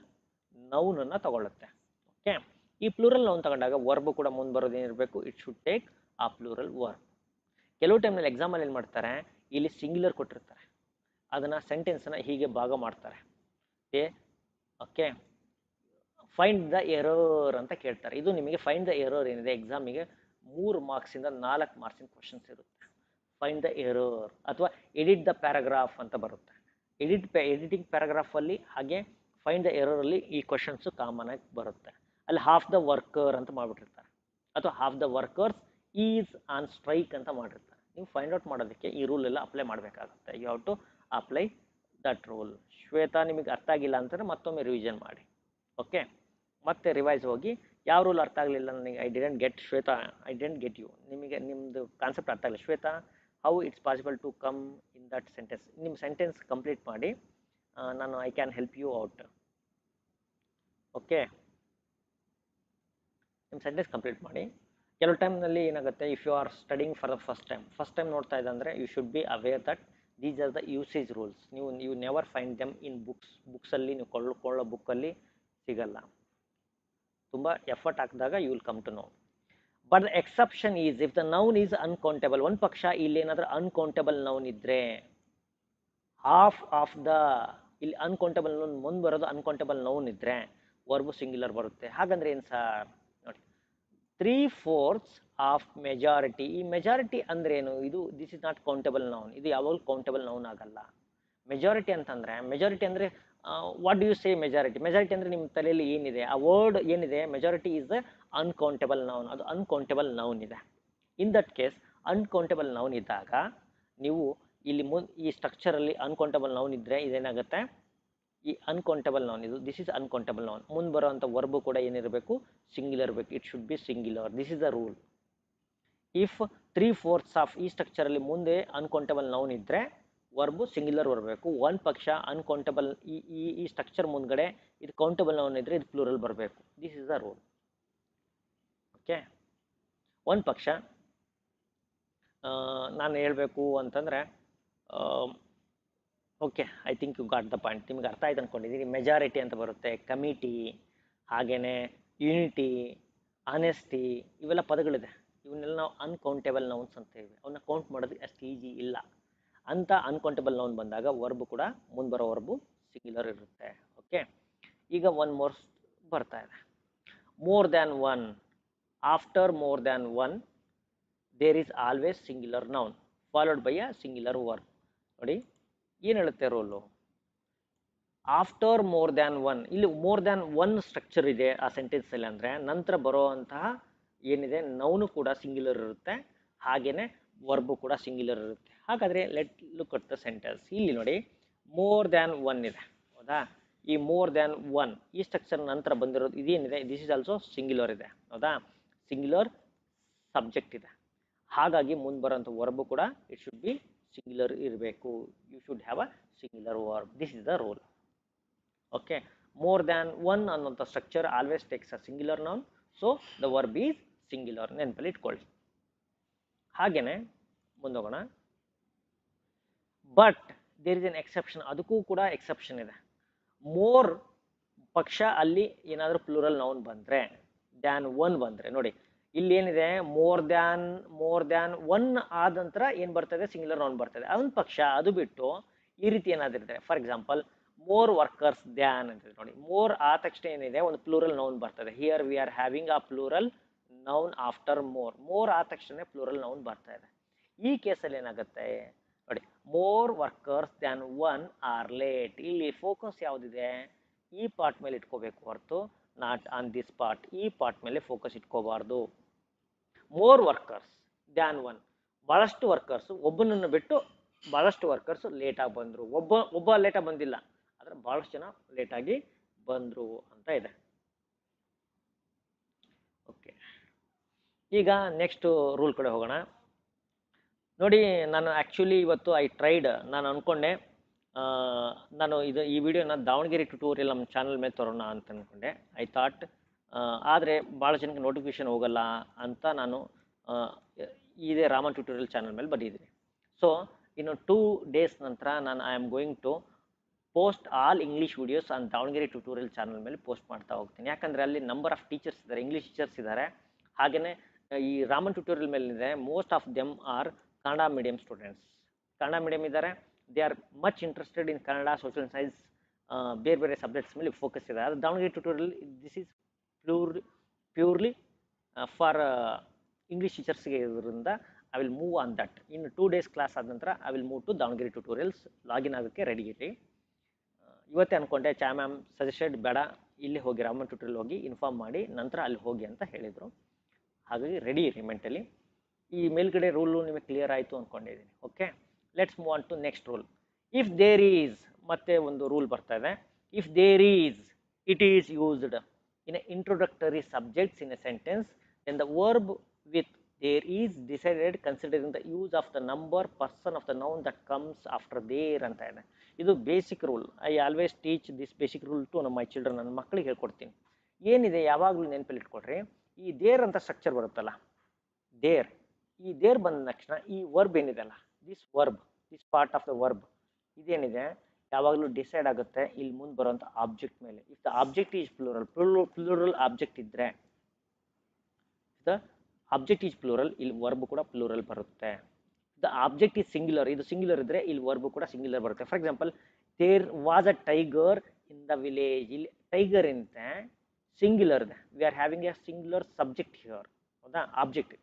noun ಅನ್ನು ತಗೊಳ್ಳುತ್ತೆ. ಓಕೆ, ಈ ಪ್ಲೂರಲ್ ನೌನ್ ತಗೊಂಡಾಗ ವರ್ಬ್ ಕೂಡ ಮುಂದೆ ಬರೋದು ಏನಿರಬೇಕು, it should take a plural verb. ಕೆಲವು ಟೈಮ್ನಲ್ಲಿ ಎಕ್ಸಾಮಲ್ಲಿ ಏನು ಮಾಡ್ತಾರೆ, ಇಲ್ಲಿ ಸಿಂಗ್ಯುಲರ್ ಕೊಟ್ಟಿರ್ತಾರೆ, ಅದನ್ನು ಸೆಂಟೆನ್ಸನ್ನು ಹೀಗೆ ಭಾಗ ಮಾಡ್ತಾರೆ. ಓಕೆ, ಫೈಂಡ್ ದ ಎರರ್ ಅಂತ ಕೇಳ್ತಾರೆ. ಇದು ನಿಮಗೆ ಫೈಂಡ್ ದ ಎರರ್ ಏನಿದೆ, ಎಕ್ಸಾಮಿಗೆ 3 ಮಾರ್ಕ್ಸಿಂದ 4 ಮಾರ್ಕ್ಸಿನ ಕ್ವಶನ್ಸ್ ಇರುತ್ತೆ. ಫೈಂಡ್ ದ ಎರರ್ ಅಥವಾ ಎಡಿಟ್ ದ ಪ್ಯಾರಾಗ್ರಾಫ್ ಅಂತ ಬರುತ್ತೆ. ಎಡಿಟಿಂಗ್ ಪ್ಯಾರಾಗ್ರಾಫಲ್ಲಿ ಹಾಗೆ ಫೈಂಡ್ ದ ಎರರಲ್ಲಿ ಈ ಕ್ವಶನ್ಸು ಕಾಮನ್ ಆಗಿ ಬರುತ್ತೆ. ಅಲ್ಲಿ ಹಾಫ್ ದ ವರ್ಕರ್ ಅಂತ ಮಾಡಿಬಿಟ್ಟಿರ್ತಾರೆ, ಅಥವಾ half the workers is on strike ಅಂತ ಮಾಡಿರ್ತಾರೆ. ನೀವು ಫೈಂಡ್ ಔಟ್ ಮಾಡೋದಕ್ಕೆ ಈ ರೂಲ್ ಎಲ್ಲ ಅಪ್ಲೈ ಮಾಡಬೇಕಾಗುತ್ತೆ. You have to apply that rule. Shweta, ನಿಮಗೆ ಅರ್ಥ ಆಗಿಲ್ಲ ಅಂತಂದರೆ ಮತ್ತೊಮ್ಮೆ ರಿವಿಷನ್ ಮಾಡಿ. ಓಕೆ, ಮತ್ತೆ ರಿವೈಸ್ ಹೋಗಿ. ಯಾವ ರೂಲ್ ಅರ್ಥ ಆಗಲಿಲ್ಲ ನನಗೆ, I didn't get Shweta, I didn't get you. ನಿಮಗೆ ನಿಮ್ಮದು ಕಾನ್ಸೆಪ್ಟ್ ಅರ್ಥ ಆಗಲ್ಲ Shweta. How it's possible to come in that sentence. ನಿಮ್ಮ ಸೆಂಟೆನ್ಸ್ ಕಂಪ್ಲೀಟ್ ಮಾಡಿ, ನಾನು I can help you out. Okay, ನಿಮ್ಮ ಸೆಂಟೆನ್ಸ್ ಕಂಪ್ಲೀಟ್ ಮಾಡಿ. ಕೆಲವು ಟೈಮ್ನಲ್ಲಿ ಏನಾಗುತ್ತೆ, if you are studying for the first time ನೋಡ್ತಾ ಇದ್ದಂದರೆ you should be aware that these are the usage rules. ನೀವು ನೆವರ್ ಫೈಂಡ್ ದೆಮ್ ಇನ್ ಬುಕ್ಸಲ್ಲಿ ನೀವು ಕೊಳ್ಳೋ ಬುಕ್ಕಲ್ಲಿ ಸಿಗಲ್ಲ. ತುಂಬ ಎಫರ್ಟ್ ಹಾಕಿದಾಗ you will come to know. But the exception is if the noun is uncountable. ಒಂದು ಪಕ್ಷ ಇಲ್ಲಿ ಏನಾದರೂ ಅನ್ಕೌಂಟೇಬಲ್ ನೌನ್ ಇದ್ದರೆ, ಹಾಫ್ ಆಫ್ ದ ಇಲ್ಲಿ ಅನ್ಕೌಂಟೇಬಲ್ ನೌನ್ ಮುಂದೆ ಬರೋದು ಅನ್ಕೌಂಟೇಬಲ್ ನೌನ್ ಇದ್ದರೆ ವರ್ಬು ಸಿಂಗ್ಯುಲರ್ ಬರುತ್ತೆ. ಹಾಗಂದ್ರೆ ಏನು ಸರ್? ನೋಡಿ, 3/4 ಆಫ್ ಮೆಜಾರಿಟಿ. ಈ ಮೆಜಾರಿಟಿ ಅಂದ್ರೆ ಏನು? ಇದು this is not countable noun. ಇದು ಯಾವಾಗಲೂ ಕೌಂಟೇಬಲ್ ನೌನ್ ಆಗಲ್ಲ. ಮೆಜಾರಿಟಿ ಅಂತಂದ್ರೆ, ಮೆಜಾರಿಟಿ ಅಂದ್ರೆ what do you say majority? Majority ಅಂದ್ರೆ ನಿಮ್ಮ ತಲೆಯಲ್ಲಿ ಏನಿದೆ, ಆ ವರ್ಡ್ ಏನಿದೆ, ಮೆಜಾರಿಟಿ ಇಸ್ ಅನ್ಕೌಂಟೇಬಲ್ ನೌನ್. ಅದು ಅನ್ಕೌಂಟೇಬಲ್ ನೌನ್ ಇದೆ. In that case uncountable noun ಇದ್ದಾಗ ನೀವು ಇಲ್ಲಿ ಈ ಸ್ಟ್ರಕ್ಚರಲ್ಲಿ ಅನ್ಕೌಂಟೇಬಲ್ ನೌನ್ ಇದ್ರೆ ಇದೇನಾಗುತ್ತೆ, ಈ ಅನ್ಕೌಂಟೇಬಲ್ ನೌನ್ ಇದು ದಿಸ್ ಇಸ್ ಅನ್ಕೌಂಟೇಬಲ್ ನೌನ್. ಮುಂದೆ ಬರುವಂಥ ವರ್ಬು ಕೂಡ ಏನಿರಬೇಕು? ಸಿಂಗ್ಯುಲರ್ ಇರಬೇಕು. It should be singular. This is the rule. If 3/4 of ಈ ಸ್ಟ್ರಕ್ಚರಲ್ಲಿ ಮುಂದೆ ಅನ್ಕೌಂಟೇಬಲ್ ನೌನ್ ಇದ್ದರೆ ವರ್ಬು ಸಿಂಗ್ಯುಲರ್ ಬರಬೇಕು. ಒಂದು ಪಕ್ಷ ಅನ್ಕೌಂಟೇಬಲ್ ಈ ಸ್ಟ್ರಕ್ಚರ್ ಮುಂದ್ಗಡೆ ಇದು ಕೌಂಟೇಬಲ್ ನೌನ್ ಇದ್ದರೆ ಇದು ಪ್ಲೂರಲ್ ಬರಬೇಕು. This is the rule. Okay, ಒಂದು ಪಕ್ಷ ನಾನು ಹೇಳಬೇಕು ಅಂತಂದರೆ, okay, I think you got the point. ನಿಮ್ಗೆ ಅರ್ಥ ಆಯ್ತು ಅಂದ್ಕೊಂಡಿದ್ದೀನಿ. ಮೆಜಾರಿಟಿ ಅಂತ ಬರುತ್ತೆ, ಕಮಿಟಿ, ಹಾಗೆಯೇ ಯೂನಿಟಿ, ಆನೆಸ್ಟಿ, ಇವೆಲ್ಲ ಪದಗಳಿದೆ. ಇವನ್ನೆಲ್ಲ ನಾವು ಅನ್ಕೌಂಟೇಬಲ್ ನೌನ್ಸ್ ಅಂತ ಹೇಳಿ ಅವನ್ನ ಕೌಂಟ್ ಮಾಡೋದು ಅಷ್ಟು ಈಸಿ ಇಲ್ಲ. ಅಂತ ಅನ್ಕೌಂಟೇಬಲ್ ನೌನ್ ಬಂದಾಗ ವರ್ಬು ಕೂಡ ಮುಂದೆ ಬರೋ ವರ್ಬು ಸಿಂಗ್ಯುಲರ್ ಇರುತ್ತೆ. ಓಕೆ, ಈಗ ಒನ್ ಮೋರ್ ಬರ್ತಾ ಇದೆ. More than one. After more than one there is always singular noun followed by a singular verb. ನೋಡಿ ಏನು ಹೇಳುತ್ತೆ rule? After more than one. ಇಲ್ಲಿ ಮೋರ್ ದ್ಯಾನ್ ಒನ್ ಸ್ಟ್ರಕ್ಚರ್ ಇದೆ a ಸೆಂಟೆನ್ಸಲ್ಲಿ, ಅಂದರೆ ನಂತರ ಬರುವಂತಹ ಏನಿದೆ ನೌನು ಕೂಡ ಸಿಂಗ್ಯುಲರ್ ಇರುತ್ತೆ, ಹಾಗೆಯೇ ವರ್ಬು ಕೂಡ ಸಿಂಗ್ಯುಲರ್ ಇರುತ್ತೆ. ಹಾಗಾದರೆ let look at the sentence. ಇಲ್ಲಿ ನೋಡಿ, ಮೋರ್ ದ್ಯಾನ್ ಒನ್ ಇದೆ, ಹೌದಾ? ಈ ಮೋರ್ ದ್ಯಾನ್ ಒನ್ ಈ ಸ್ಟ್ರಕ್ಚರ್ ನಂತರ ಬಂದಿರೋದು ಇದೇನಿದೆ, ದಿಸ್ ಇಸ್ ಆಲ್ಸೋ ಸಿಂಗ್ಯುಲರ್ ಇದೆ, ಹೌದಾ? ಸಿಂಗ್ಯುಲರ್ ಸಬ್ಜೆಕ್ಟ್ ಇದೆ. ಹಾಗಾಗಿ ಮುಂದೆ ಬರೋಂಥ ವರ್ಬು ಕೂಡ ಇಟ್ ಶುಡ್ ಬಿ ಸಿಂಗ್ಯುಲರ್ ಇರಬೇಕು. You should have a singular verb. This is the rule. Okay, more than one ಅನ್ನೋಂಥ structure always takes a singular noun, so the verb is singular. ನೆನಪಲ್ಲಿ ಇಟ್ಕೊಳ್ಳಿ. ಹಾಗೇನೆ ಮುಂದೋಗೋಣ. But there is an exception. ಅದಕ್ಕೂ ಕೂಡ exception ಇದೆ. More ಪಕ್ಷ ಅಲ್ಲಿ ಏನಾದರೂ ಪ್ಲೂರಲ್ ನೌನ್ ಬಂದರೆ, ದ್ಯಾನ್ ಒನ್ ಬಂದರೆ, ನೋಡಿ ಇಲ್ಲಿ ಏನಿದೆ, ಮೋರ್ ದ್ಯಾನ್ ಒನ್ ಆದ ನಂತರ ಏನು ಬರ್ತದೆ? ಸಿಂಗ್ಯುಲರ್ ನೌನ್ ಬರ್ತದೆ. ಒಂದು ಪಕ್ಷ ಅದು ಬಿಟ್ಟು ಈ ರೀತಿ ಏನಾದಿರುತ್ತೆ, for example more workers than ಅಂತಿದೆ. ನೋಡಿ, ಮೋರ್ ಆದ ತಕ್ಷಣ ಏನಿದೆ, ಒಂದು ಪ್ಲೂರಲ್ ನೌನ್ ಬರ್ತದೆ. Here we are having a plural noun after more. More ಆದ ತಕ್ಷಣ ಪ್ಲೂರಲ್ ನೌನ್ ಬರ್ತಾ ಇದೆ. ಈ ಕೇಸಲ್ಲಿ ಏನಾಗುತ್ತೆ ನೋಡಿ, more workers than one are late. ಇಲ್ಲಿ ಫೋಕಸ್ ಯಾವುದಿದೆ? ಈ ಪಾರ್ಟ್ ಮೇಲೆ ಇಟ್ಕೋಬೇಕು ಹೊರತು ನಾಟ್ ಆನ್ ದಿಸ್ ಪಾರ್ಟ್. ಈ ಪಾರ್ಟ್ ಮೇಲೆ ಫೋಕಸ್ ಇಟ್ಕೋಬಾರ್ದು. More workers than one. ಭಾಳಷ್ಟು ವರ್ಕರ್ಸು, ಒಬ್ಬನನ್ನು ಬಿಟ್ಟು ಭಾಳಷ್ಟು ವರ್ಕರ್ಸು ಲೇಟಾಗಿ ಬಂದರು. ಒಬ್ಬ ಲೇಟಾಗಿ ಬಂದಿಲ್ಲ, ಆದರೆ ಭಾಳಷ್ಟು ಜನ ಲೇಟಾಗಿ ಬಂದರು ಅಂತ ಇದೆ. ಓಕೆ, ಈಗ ನೆಕ್ಸ್ಟ್ ರೂಲ್ ಕಡೆ ಹೋಗೋಣ. ನೋಡಿ, ನಾನು ಆ್ಯಕ್ಚುಲಿ ಇವತ್ತು ನಾನು ಅಂದ್ಕೊಂಡೆ ನಾನು ಈ ವಿಡಿಯೋನ ದಾವಣಗೆರೆ ಟ್ಯುಟೋರಿಯಲ್ ನಮ್ಮ ಚಾನಲ್ ಮೇಲೆ ತರೋಣ ಅಂತ ಅಂದ್ಕೊಂಡೆ. ಐ ಥಾಟ್, ಆದರೆ ಭಾಳ ಜನಕ್ಕೆ ನೋಟಿಫಿಕೇಶನ್ ಹೋಗಲ್ಲ ಅಂತ ನಾನು ಇದೇ ರಾಮನ್ ಟ್ಯುಟೋರಿಯಲ್ ಚಾನಲ್ ಮೇಲೆ ಬಂದಿದ್ದೀನಿ. ಸೊ ಇನ್ನು 2 days ನಂತರ I am going to post all English videos on Davangere tutorial channel ಮೇಲೆ ಪೋಸ್ಟ್ ಮಾಡ್ತಾ ಹೋಗ್ತೀನಿ. ಯಾಕಂದರೆ ಅಲ್ಲಿ ನಂಬರ್ ಆಫ್ ಟೀಚರ್ಸ್ ಇದ್ದಾರೆ, ಇಂಗ್ಲೀಷ್ ಟೀಚರ್ಸ್ ಇದ್ದಾರೆ. ಹಾಗೆಯೇ ಈ ರಾಮನ್ ಟ್ಯುಟೋರಿಯಲ್ ಮೇಲಿದೆ, most of them are Kannada medium students. Kannada medium ಇದ್ದಾರೆ. They are much interested in Kannada, social science, ಬೇರೆ ಸಬ್ಜೆಕ್ಟ್ಸ್ ಮೇಲೆ ಫೋಕಸ್ ಇದೆ. ಅದು Davangere tutorial this is purely for English ಟೀಚರ್ಸ್ಗೆ ಇರೋದ್ರಿಂದ I will move on that. ಇನ್ನು 2 days ಕ್ಲಾಸ್ ಆದ ನಂತರ I will move to Davanagere tutorials. Login ಆಗೋಕ್ಕೆ ರೆಡಿ ಇರಿ. ಇವತ್ತೇ ಅಂದ್ಕೊಂಡೆ, ಮ್ಯಾಮ್ ಸಜೆಸ್ಟೆಡ್ ಬೇಡ, ಇಲ್ಲಿ ಹೋಗಿ ರಾಮನ್ ಟ್ಯುಟೋರಿಯಲ್ ಹೋಗಿ ಇನ್ಫಾರ್ಮ್ ಮಾಡಿ ನಂತರ ಅಲ್ಲಿ ಹೋಗಿ ಅಂತ ಹೇಳಿದರು. ಹಾಗಾಗಿ ರೆಡಿ ಇರಿ ಮೆಂಟಲಿ. ಈ ಮೇಲ್ಗಡೆ ರೂಲು ನಿಮಗೆ ಕ್ಲಿಯರ್ ಆಯಿತು ಅಂದ್ಕೊಂಡಿದ್ದೀನಿ. Okay, let's move on to next rule. If there is, ಮತ್ತೆ ಒಂದು ರೂಲ್ ಬರ್ತಾ ಇದೆ. If there is, it is used in introductory subjects in a sentence, then the verb with there is decided considering the use of the number person of the noun that comes after there ಅಂತ ಇದೆ. ಇದು basic rule. I always teach this basic rule to my children. ನನ್ನ ಮಕ್ಕಳಿಗೆ ಹೇಳ್ಕೊಡ್ತೀನಿ. ಏನಿದೆ ಯಾವಾಗಲೂ ನೆನಪಲ್ಲಿ ಇಟ್ಕೊಡ್ರಿ, ಈ ದೇರ್ ಅಂತ ಸ್ಟ್ರಕ್ಚರ್ ಬರುತ್ತಲ್ಲ, ದೇರ್, ಈ ದೇರ್ ಬಂದ ತಕ್ಷಣ ಈ ವರ್ಬ್ ಏನಿದೆ ಅಲ್ಲ, this verb, this part of the verb ಇದೇನಿದೆ ಯಾವಾಗಲೂ ಡಿಸೈಡ್ ಆಗುತ್ತೆ ಇಲ್ಲಿ ಮುಂದೆ ಬರುವಂಥ ಆಬ್ಜೆಕ್ಟ್ ಮೇಲೆ. If the object is plural, plural object ಇದ್ರೆ, ದ ಆಬ್ಜೆಕ್ಟ್ ಈಸ್ ಪ್ಲೂರಲ್, ಇಲ್ಲಿ ವರ್ಬ್ ಕೂಡ ಪ್ಲೂರಲ್ ಬರುತ್ತೆ. ದ ಆಬ್ಜೆಕ್ಟ್ ಈಸ್ ಸಿಂಗ್ಯುಲರ್, ಇದು ಸಿಂಗ್ಯುಲರ್ ಇದ್ರೆ ಇಲ್ಲಿ ವರ್ಬ್ ಕೂಡ ಸಿಂಗ್ಯುಲರ್ ಬರುತ್ತೆ. For example, there was a tiger in the village. ಇಲ್ಲಿ ಟೈಗರ್ ಅಂತ ಸಿಂಗ್ಯುಲರ್ ಇದೆ. We are having a singular subject here. ಹೌದಾ? ಆಬ್ಜೆಕ್ಟ್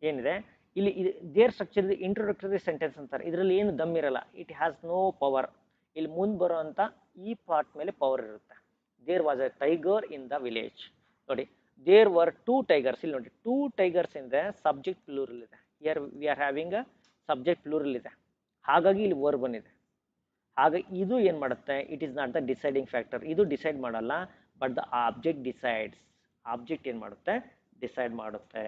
ಏನಿದೆ ಇಲ್ಲಿ, ದೇರ್ ಸ್ಟ್ರಕ್ಚರ್ ಇಂಟ್ರೊಡಕ್ಟರಿ ಸೆಂಟೆನ್ಸ್ ಅಂತಾರೆ. ಇದರಲ್ಲಿ ಏನು ದಮ್ ಇರಲ್ಲ, ಇಟ್ ಹ್ಯಾಸ್ ನೋ ಪವರ್. ಇಲ್ಲಿ ಮುಂದೆ ಬರುವಂತ ಈ ಪಾರ್ಟ್ ಮೇಲೆ ಪವರ್ ಇರುತ್ತೆ. There was a tiger in the village. ನೋಡಿ, ದೇರ್ ವರ್ ಟೂ ಟೈಗರ್ಸ್. ಇಲ್ಲಿ ನೋಡಿ, ಟೂ ಟೈಗರ್ಸ್ ಇದೆ, ಸಬ್ಜೆಕ್ಟ್ ಪ್ಲೂರಲ್ ಇದೆ. Here we are having a subject plural ಇದೆ, ಹಾಗಾಗಿ ಇಲ್ಲಿ ವರ್ಬ್ ಬಂದಿದೆ. ಹಾಗಾಗಿ ಇದು ಏನು ಮಾಡುತ್ತೆ, it is not the deciding factor. ಇದು ಡಿಸೈಡ್ ಮಾಡಲ್ಲ, but the object decides. Object ಏನು ಮಾಡುತ್ತೆ, ಡಿಸೈಡ್ ಮಾಡುತ್ತೆ.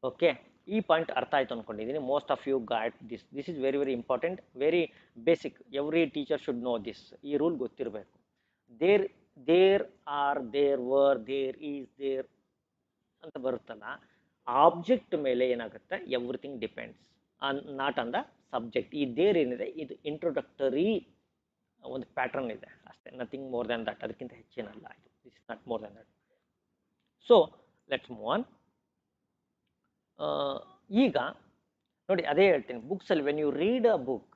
ಓಕೆ, ಈ ಪಾಯಿಂಟ್ ಅರ್ಥ ಆಯ್ತು ಅನ್ಕೊಂಡಿದ್ದೀನಿ. Most of you got this. This is very very important, very basic. Every teacher should know this. ಈ ರೂಲ್ ಗೊತ್ತಿರಬೇಕು. There, there are, there were, there is, there ಅಂತ ಬರುತ್ತಲ್ಲ, ಆಬ್ಜೆಕ್ಟ್ ಮೇಲೆ ಏನಾಗುತ್ತೆ, everything depends on, not on the subject. ಈ there ಏನಿದೆ ಇದು introductory ಒಂದು ಪ್ಯಾಟರ್ನ್ ಇದೆ ಅಷ್ಟೇ, ನಥಿಂಗ್ ಮೋರ್ ದ್ಯಾನ್ ದಟ್. ಅದಕ್ಕಿಂತ ಹೆಚ್ಚೇನಲ್ಲ ಇದು. This is not more than that. So let's move on. ಈಗ ನೋಡಿ, ಅದೇ ಹೇಳ್ತೀನಿ, ಬುಕ್ಸಲ್ಲಿ when you read a book,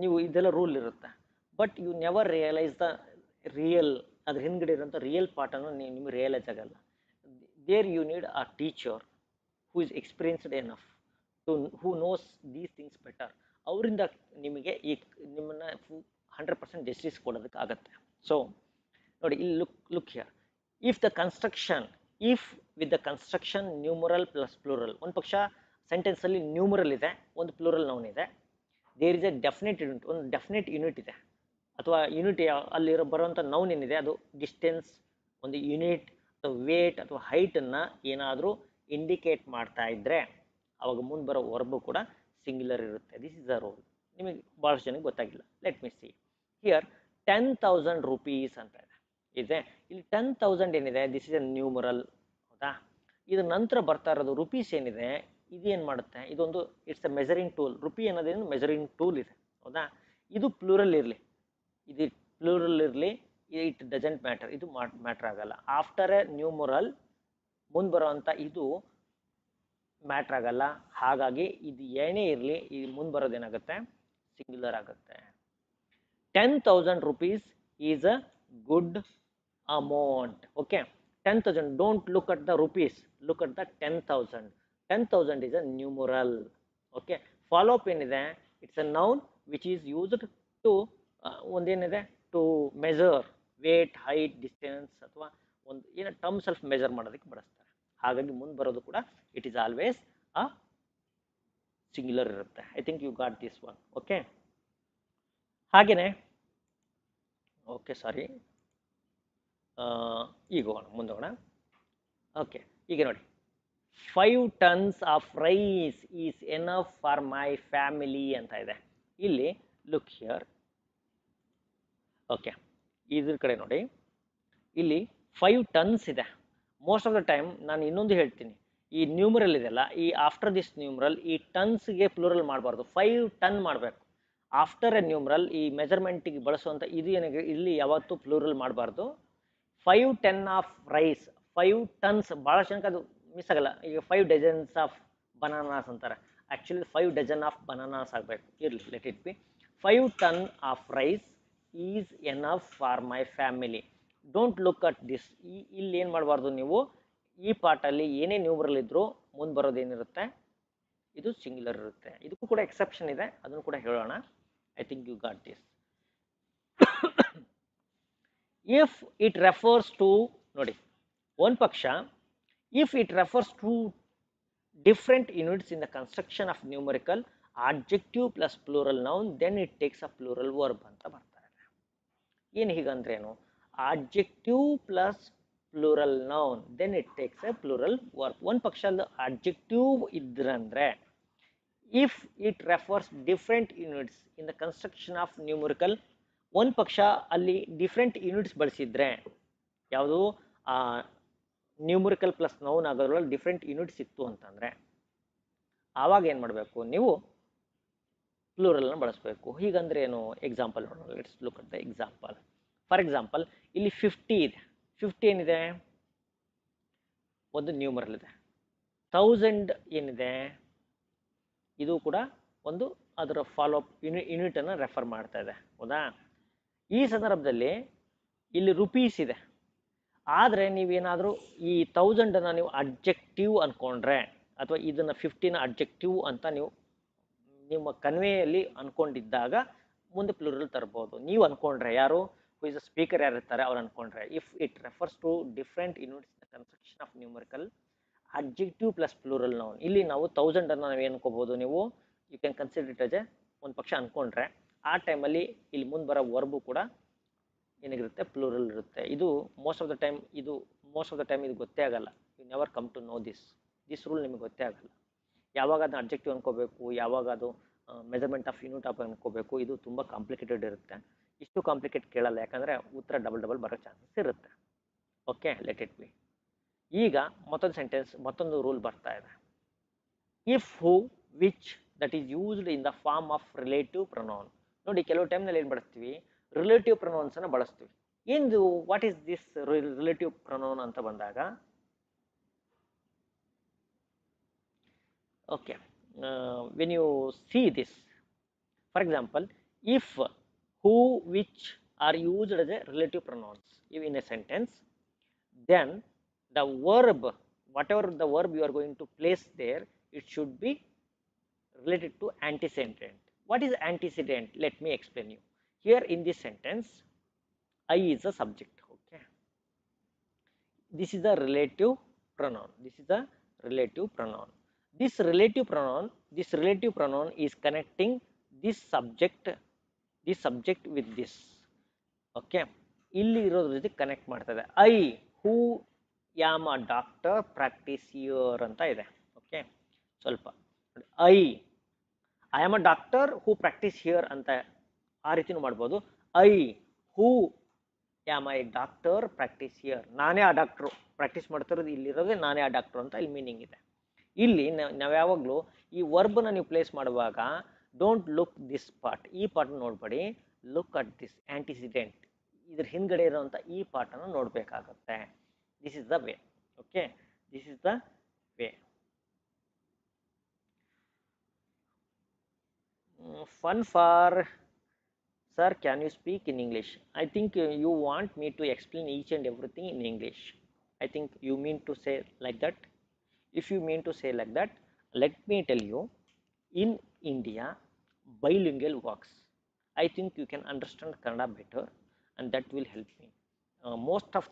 ನೀವು ಇದೆಲ್ಲ ರೂಲ್ ಇರುತ್ತೆ, but you never realise the real, ಅದ್ರ ಹಿಂದ್ಗಡೆ ಇರೋಂಥ ರಿಯಲ್ ಪಾರ್ಟನ್ನು ನಿಮ್ಗೆ ರಿಯಲೈಸ್ ಆಗಲ್ಲ. There you need a teacher who is experienced enough to, who knows these things better. ಅವರಿಂದ ನಿಮಗೆ ಈ ನಿಮ್ಮನ್ನು 100% ಜಸ್ಟಿಸ್ ಕೊಡೋದಕ್ಕೆ ಆಗುತ್ತೆ. ಸೊ ನೋಡಿ, ಇಲ್ಲಿ look here. If the construction, if with the construction numeral plus plural, ಒಂದು ಪಕ್ಷ ಸೆಂಟೆನ್ಸಲ್ಲಿ ನ್ಯೂಮರಲ್ ಇದೆ, ಒಂದು ಪ್ಲೂರಲ್ ನೌನ್ ಇದೆ. There is a definite unit, ಒಂದು ಡೆಫಿನೆಟ್ ಯೂನಿಟ್ ಇದೆ, ಅಥವಾ ಯೂನಿಟ್ ಅಲ್ಲಿ ಬರುವಂಥ ನೌನ್ ಏನಿದೆ ಅದು ಡಿಸ್ಟೆನ್ಸ್, ಒಂದು ಯೂನಿಟ್ ಅಥವಾ ವೇಟ್ ಅಥವಾ ಹೈಟನ್ನು ಏನಾದರೂ ಇಂಡಿಕೇಟ್ ಮಾಡ್ತಾ ಇದ್ದರೆ ಅವಾಗ ಮುಂದೆ ಬರೋ ವರ್ಬು ಕೂಡ ಸಿಂಗ್ಯುಲರ್ ಇರುತ್ತೆ. This is a rule. ನಿಮಗೆ ಭಾಳಷ್ಟು ಜನಕ್ಕೆ ಗೊತ್ತಾಗಿಲ್ಲ. Let me see here. 10,000 rupees ಅಂತ ಇದೆ. ಇಲ್ಲಿ 10,000 ಏನಿದೆ, ದಿಸ್ ಇಸ್ ಎ ನ್ಯೂಮರಲ್. ಹೌದಾ? ಇದ್ರ ನಂತರ ಬರ್ತಾ ಇರೋದು ರುಪೀಸ್ ಏನಿದೆ, ಇದೇನು ಮಾಡುತ್ತೆ, ಇದೊಂದು it's a measuring tool. Rupee ಅನ್ನೋದೇನು ಮೆಜರಿಂಗ್ ಟೂಲ್ ಇದೆ. ಹೌದಾ? ಇದು ಪ್ಲೂರಲ್ ಇರಲಿ, ಇದು ಪ್ಲೂರಲ್ ಇರಲಿ, ಇಟ್ ಡಜಂಟ್ ಮ್ಯಾಟರ್. ಇದು ಮ್ಯಾಟರ್ ಆಗಲ್ಲ. ಆಫ್ಟರ್ ಎ ನ್ಯೂಮರಲ್ ಮುಂದೆ ಬರೋವಂಥ ಇದು ಮ್ಯಾಟ್ರ್ ಆಗಲ್ಲ. ಹಾಗಾಗಿ ಇದು ಏನೇ ಇರಲಿ, ಈ ಮುಂದೆ ಬರೋದೇನಾಗುತ್ತೆ, ಸಿಂಗ್ಯುಲರ್ ಆಗುತ್ತೆ. 10,000 rupees is a good amount. Okay, 10,000. Don't look at the rupees, look at the 10,000. 10,000 is a numeral. Okay, follow up ಏನಿದೆ, it's a noun which is used to ಒಂದೇನಿದೆ, to measure weight, height, distance, ಅಥವಾ ಒಂದು ಏನೋ terms of measure ಮಾಡೋದಕ್ಕೆ ಬಳಸ್ತಾರೆ. ಹಾಗಾಗಿ ಮುಂದೆ ಬರೋದು ಕೂಡ it is always a singular ಇರುತ್ತೆ. I think you got this one. Okay, ಹಾಗೇನೆ ಓಕೆ ಸಾರಿ, ಈಗ ಹೋಗೋಣ, ಮುಂದೆ ಹೋಗೋಣ. ಓಕೆ, ಈಗ ನೋಡಿ, 5 tons of rice is enough for my family ಅಂತ ಇದೆ. ಇಲ್ಲಿ ಲುಕ್ ಹಿಯರ್. ಓಕೆ, ಇದ್ರ ಕಡೆ ನೋಡಿ, ಇಲ್ಲಿ 5 tons ಇದೆ. ಮೋಸ್ಟ್ ಆಫ್ ದ ಟೈಮ್ ನಾನು ಇನ್ನೊಂದು ಹೇಳ್ತೀನಿ, ಈ ನ್ಯೂಮರಲ್ ಇದೆಲ್ಲ, ಈ ಆಫ್ಟರ್ ದಿಸ್ ನ್ಯೂಮರಲ್ ಈ ಟನ್ಸ್ಗೆ ಪ್ಲೂರಲ್ ಮಾಡಬಾರ್ದು, 5 ton ಮಾಡಬೇಕು. ಆಫ್ಟರ್ ಎ ನ್ಯೂಮರಲ್ ಈ ಮೆಜರ್ಮೆಂಟಿಗೆ ಬಳಸುವಂಥ ಇದು ಏನಾಗಿದೆ, ಇಲ್ಲಿ ಯಾವತ್ತೂ ಪ್ಲೂರಲ್ ಮಾಡಬಾರ್ದು. 5 10 ಆಫ್ ರೈಸ್, 5 tons, ಭಾಳ ಜನಕ್ಕೆ ಅದು ಮಿಸ್ ಆಗಲ್ಲ. ಈಗ 5 ಡಜನ್ಸ್ ಆಫ್ ಬನಾನಾಸ್ ಅಂತಾರೆ, ಆ್ಯಕ್ಚುಲಿ 5 ಡಜನ್ ಆಫ್ ಬನಾನಾಸ್ ಆಗಬೇಕು. ಇರಲಿ, let it be. 5 ton of rice is enough for my family. Don't look at this. ಇಲ್ಲಿ ಏನು ಮಾಡಬಾರ್ದು ನೀವು, ಈ ಪಾರ್ಟಲ್ಲಿ ಏನೇ ನ್ಯೂಮರಲ್ ಇದ್ದರೂ ಮುಂದೆ ಬರೋದೇನಿರುತ್ತೆ, ಇದು ಸಿಂಗ್ಯುಲರ್ ಇರುತ್ತೆ. ಇದಕ್ಕೂ ಕೂಡ ಎಕ್ಸೆಪ್ಷನ್ ಇದೆ, ಅದನ್ನು ಕೂಡ ಹೇಳೋಣ. I think you got this. If it refers to, ನೋಡಿ, ಒಂದು ಪಕ್ಷ if it refers to different units in the construction of numerical adjective plus plural noun, then it takes a plural verb ಅಂತ ಬರ್ತಾರೆ. ಏನು ಹೀಗಂದ್ರೇನು, adjective plus plural noun, then it takes a plural verb. ಒಂದು ಪಕ್ಷ ಅಲ್ಲಿ adjective ಇದ್ರಂದ್ರೆ if it refers different units in the construction of numerical, ಒಂದು ಪಕ್ಷ ಅಲ್ಲಿ different units ಬಳಸಿದ್ರೆ ಯಾವುದು ನ್ಯೂಮರಿಕಲ್ ಪ್ಲಸ್ ನೌನ್ ಆಗೋದ್ರಲ್ಲಿ ಡಿಫ್ರೆಂಟ್ ಯೂನಿಟ್ಸ್ ಇತ್ತು ಅಂತಂದ್ರೆ ಆವಾಗ ಏನು ಮಾಡಬೇಕು, ನೀವು ಪ್ಲೂರಲ್ನ ಬಳಸಬೇಕು. ಹೀಗಂದ್ರೆ ಏನು, ಎಕ್ಸಾಂಪಲ್ ನೋಡೋಣ. Let's look at the example. For example ಇಲ್ಲಿ 50 ಇದೆ. 50 ಏನಿದೆ, ಒಂದು ನ್ಯೂಮರಲ್ ಇದೆ. 1000 ಏನಿದೆ, ಇದು ಕೂಡ ಒಂದು ಅದರ ಫಾಲೋ ಅಪ್ ಯೂನಿಟ್ ಅನ್ನು ರೆಫರ್ ಮಾಡ್ತಾ ಇದೆ, ಹೌದಾ. ಈ ಸಂದರ್ಭದಲ್ಲಿ ಇಲ್ಲಿ ರುಪೀಸ್ ಇದೆ. ಆದರೆ ನೀವೇನಾದರೂ ಈ 1000 ನೀವು ಅಡ್ಜೆಕ್ಟಿವ್ ಅನ್ಕೊಂಡ್ರೆ ಅಥವಾ ಇದನ್ನ 50ನ ಅಡ್ಜೆಕ್ಟಿವ್ ಅಂತ ನೀವು ನಿಮ್ಮ ಕನ್ವೆಯಲ್ಲಿ ಅನ್ಕೊಂಡಿದ್ದಾಗ ಮುಂದೆ ಪ್ಲೂರಲ್ ತರ್ಬೋದು. ನೀವು ಅನ್ಕೊಂಡ್ರೆ, ಯಾರು ಹೂ ಇಸ್ ಅ ಸ್ಪೀಕರ್ ಯಾರು ಇರ್ತಾರೆ ಅವ್ರು ಅನ್ಕೊಂಡ್ರೆ, if it refers to different units the construction of numerical adjective plus plural noun. ಇಲ್ಲಿ ನಾವು 1000 ನಾವು ಏನು ಅನ್ಕೋಬಹುದು, ನೀವು you can consider it as a ಒಂದು ಪಕ್ಷ ಅನ್ಕೊಂಡ್ರೆ ಆ ಟೈಮಲ್ಲಿ ಇಲ್ಲಿ ಮುಂದೆ ಬರೋ ವರ್ಬು ಕೂಡ ಏನಾಗಿರುತ್ತೆ, ಪ್ಲೂರಲ್ ಇರುತ್ತೆ. ಇದು ಮೋಸ್ಟ್ ಆಫ್ ದ ಟೈಮ್ ಇದು ಗೊತ್ತೇ ಆಗಲ್ಲ. You never come to know this rule ನಿಮಗೆ ಗೊತ್ತೇ ಆಗಲ್ಲ. ಯಾವಾಗ ಅದನ್ನ ಅಬ್ಜೆಕ್ಟಿವ್ ಅನ್ಕೋಬೇಕು, ಯಾವಾಗ ಅದು ಮೆಜರ್ಮೆಂಟ್ ಆಫ್ ಯೂನಿಟ್ ಆಫ್ ಅನ್ಕೋಬೇಕು, ಇದು ತುಂಬ ಕಾಂಪ್ಲಿಕೇಟೆಡ್ ಇರುತ್ತೆ. ಇಷ್ಟು ಕಾಂಪ್ಲಿಕೇಟ್ ಕೇಳಲ್ಲ, ಯಾಕಂದರೆ ಉತ್ತರ ಡಬಲ್ ಬರೋ ಚಾನ್ಸಸ್ ಇರುತ್ತೆ. Okay, let it be. ಈಗ ಮತ್ತೊಂದು ಸೆಂಟೆನ್ಸ್, ಮತ್ತೊಂದು ರೂಲ್ ಬರ್ತಾ ಇದೆ. If, who, which that is used in the form of relative pronoun. ನೋಡಿ, ಕೆಲವು ಟೈಮ್ನಲ್ಲಿ ಏನು ಬಳಸ್ತೀವಿ, ರಿಲೇಟಿವ್ ಪ್ರೊನೌನ್ಸ್ ಅನ್ನು ಬಳಸ್ತೀವಿ. ಏನು, what is this relative pronoun ಅಂತ ಬಂದಾಗ, okay, when you see this, for example, if, who, which are used as a relative pronouns in a sentence, then the verb, whatever the verb you are going to place there, it should be related to antecedent. What is antecedent? Let me explain you. Here in this sentence, I is the subject. Okay, this is the relative pronoun. This relative pronoun is connecting this subject with this. Okay, ಇಲ್ಲಿ ಇರೋದ್ರ ಜೊತೆ connect ಮಾಡ್ತಾ ಇದೆ. I who yam a doctor practice here ಅಂತ ಇದೆ. Okay, ಸ್ವಲ್ಪ I am a doctor who practice here ಅಂತ ಆ ರೀತಿನೂ ಮಾಡ್ಬೋದು. I who yam I doctor practice here, ನಾನೇ ಆ ಡಾಕ್ಟ್ರು, ಪ್ರಾಕ್ಟೀಸ್ ಮಾಡ್ತಿರೋದು ಇಲ್ಲಿರೋದೇ ನಾನೇ ಆ ಡಾಕ್ಟ್ರು ಅಂತ ಇಲ್ಲಿ ಮೀನಿಂಗ್ ಇದೆ. ಇಲ್ಲಿ ನಾವು ಯಾವಾಗಲೂ ಈ ವರ್ಬ್ನ ನೀವು ಪ್ಲೇಸ್ ಮಾಡುವಾಗ ಡೋಂಟ್ ಲುಕ್ ದಿಸ್ ಪಾರ್ಟ್, ಈ ಪಾರ್ಟ್ ನೋಡ್ಬೇಡಿ, ಲುಕ್ ಅಟ್ ದಿಸ್ ಆಂಟಿಸಿಡೆಂಟ್, ಇದ್ರ ಹಿಂದ್ಗಡೆ ಇರೋಂಥ ಈ ಪಾರ್ಟನ್ನು ನೋಡಬೇಕಾಗತ್ತೆ. This is the way. Okay, this is the way. Fun for sir, can you speak in English? I think you want me to explain each and everything in English. I think you mean to say like that. If you mean to say like that, let me tell you, in India, bilingual works. I think you can understand Kannada better, and that will help me. Most of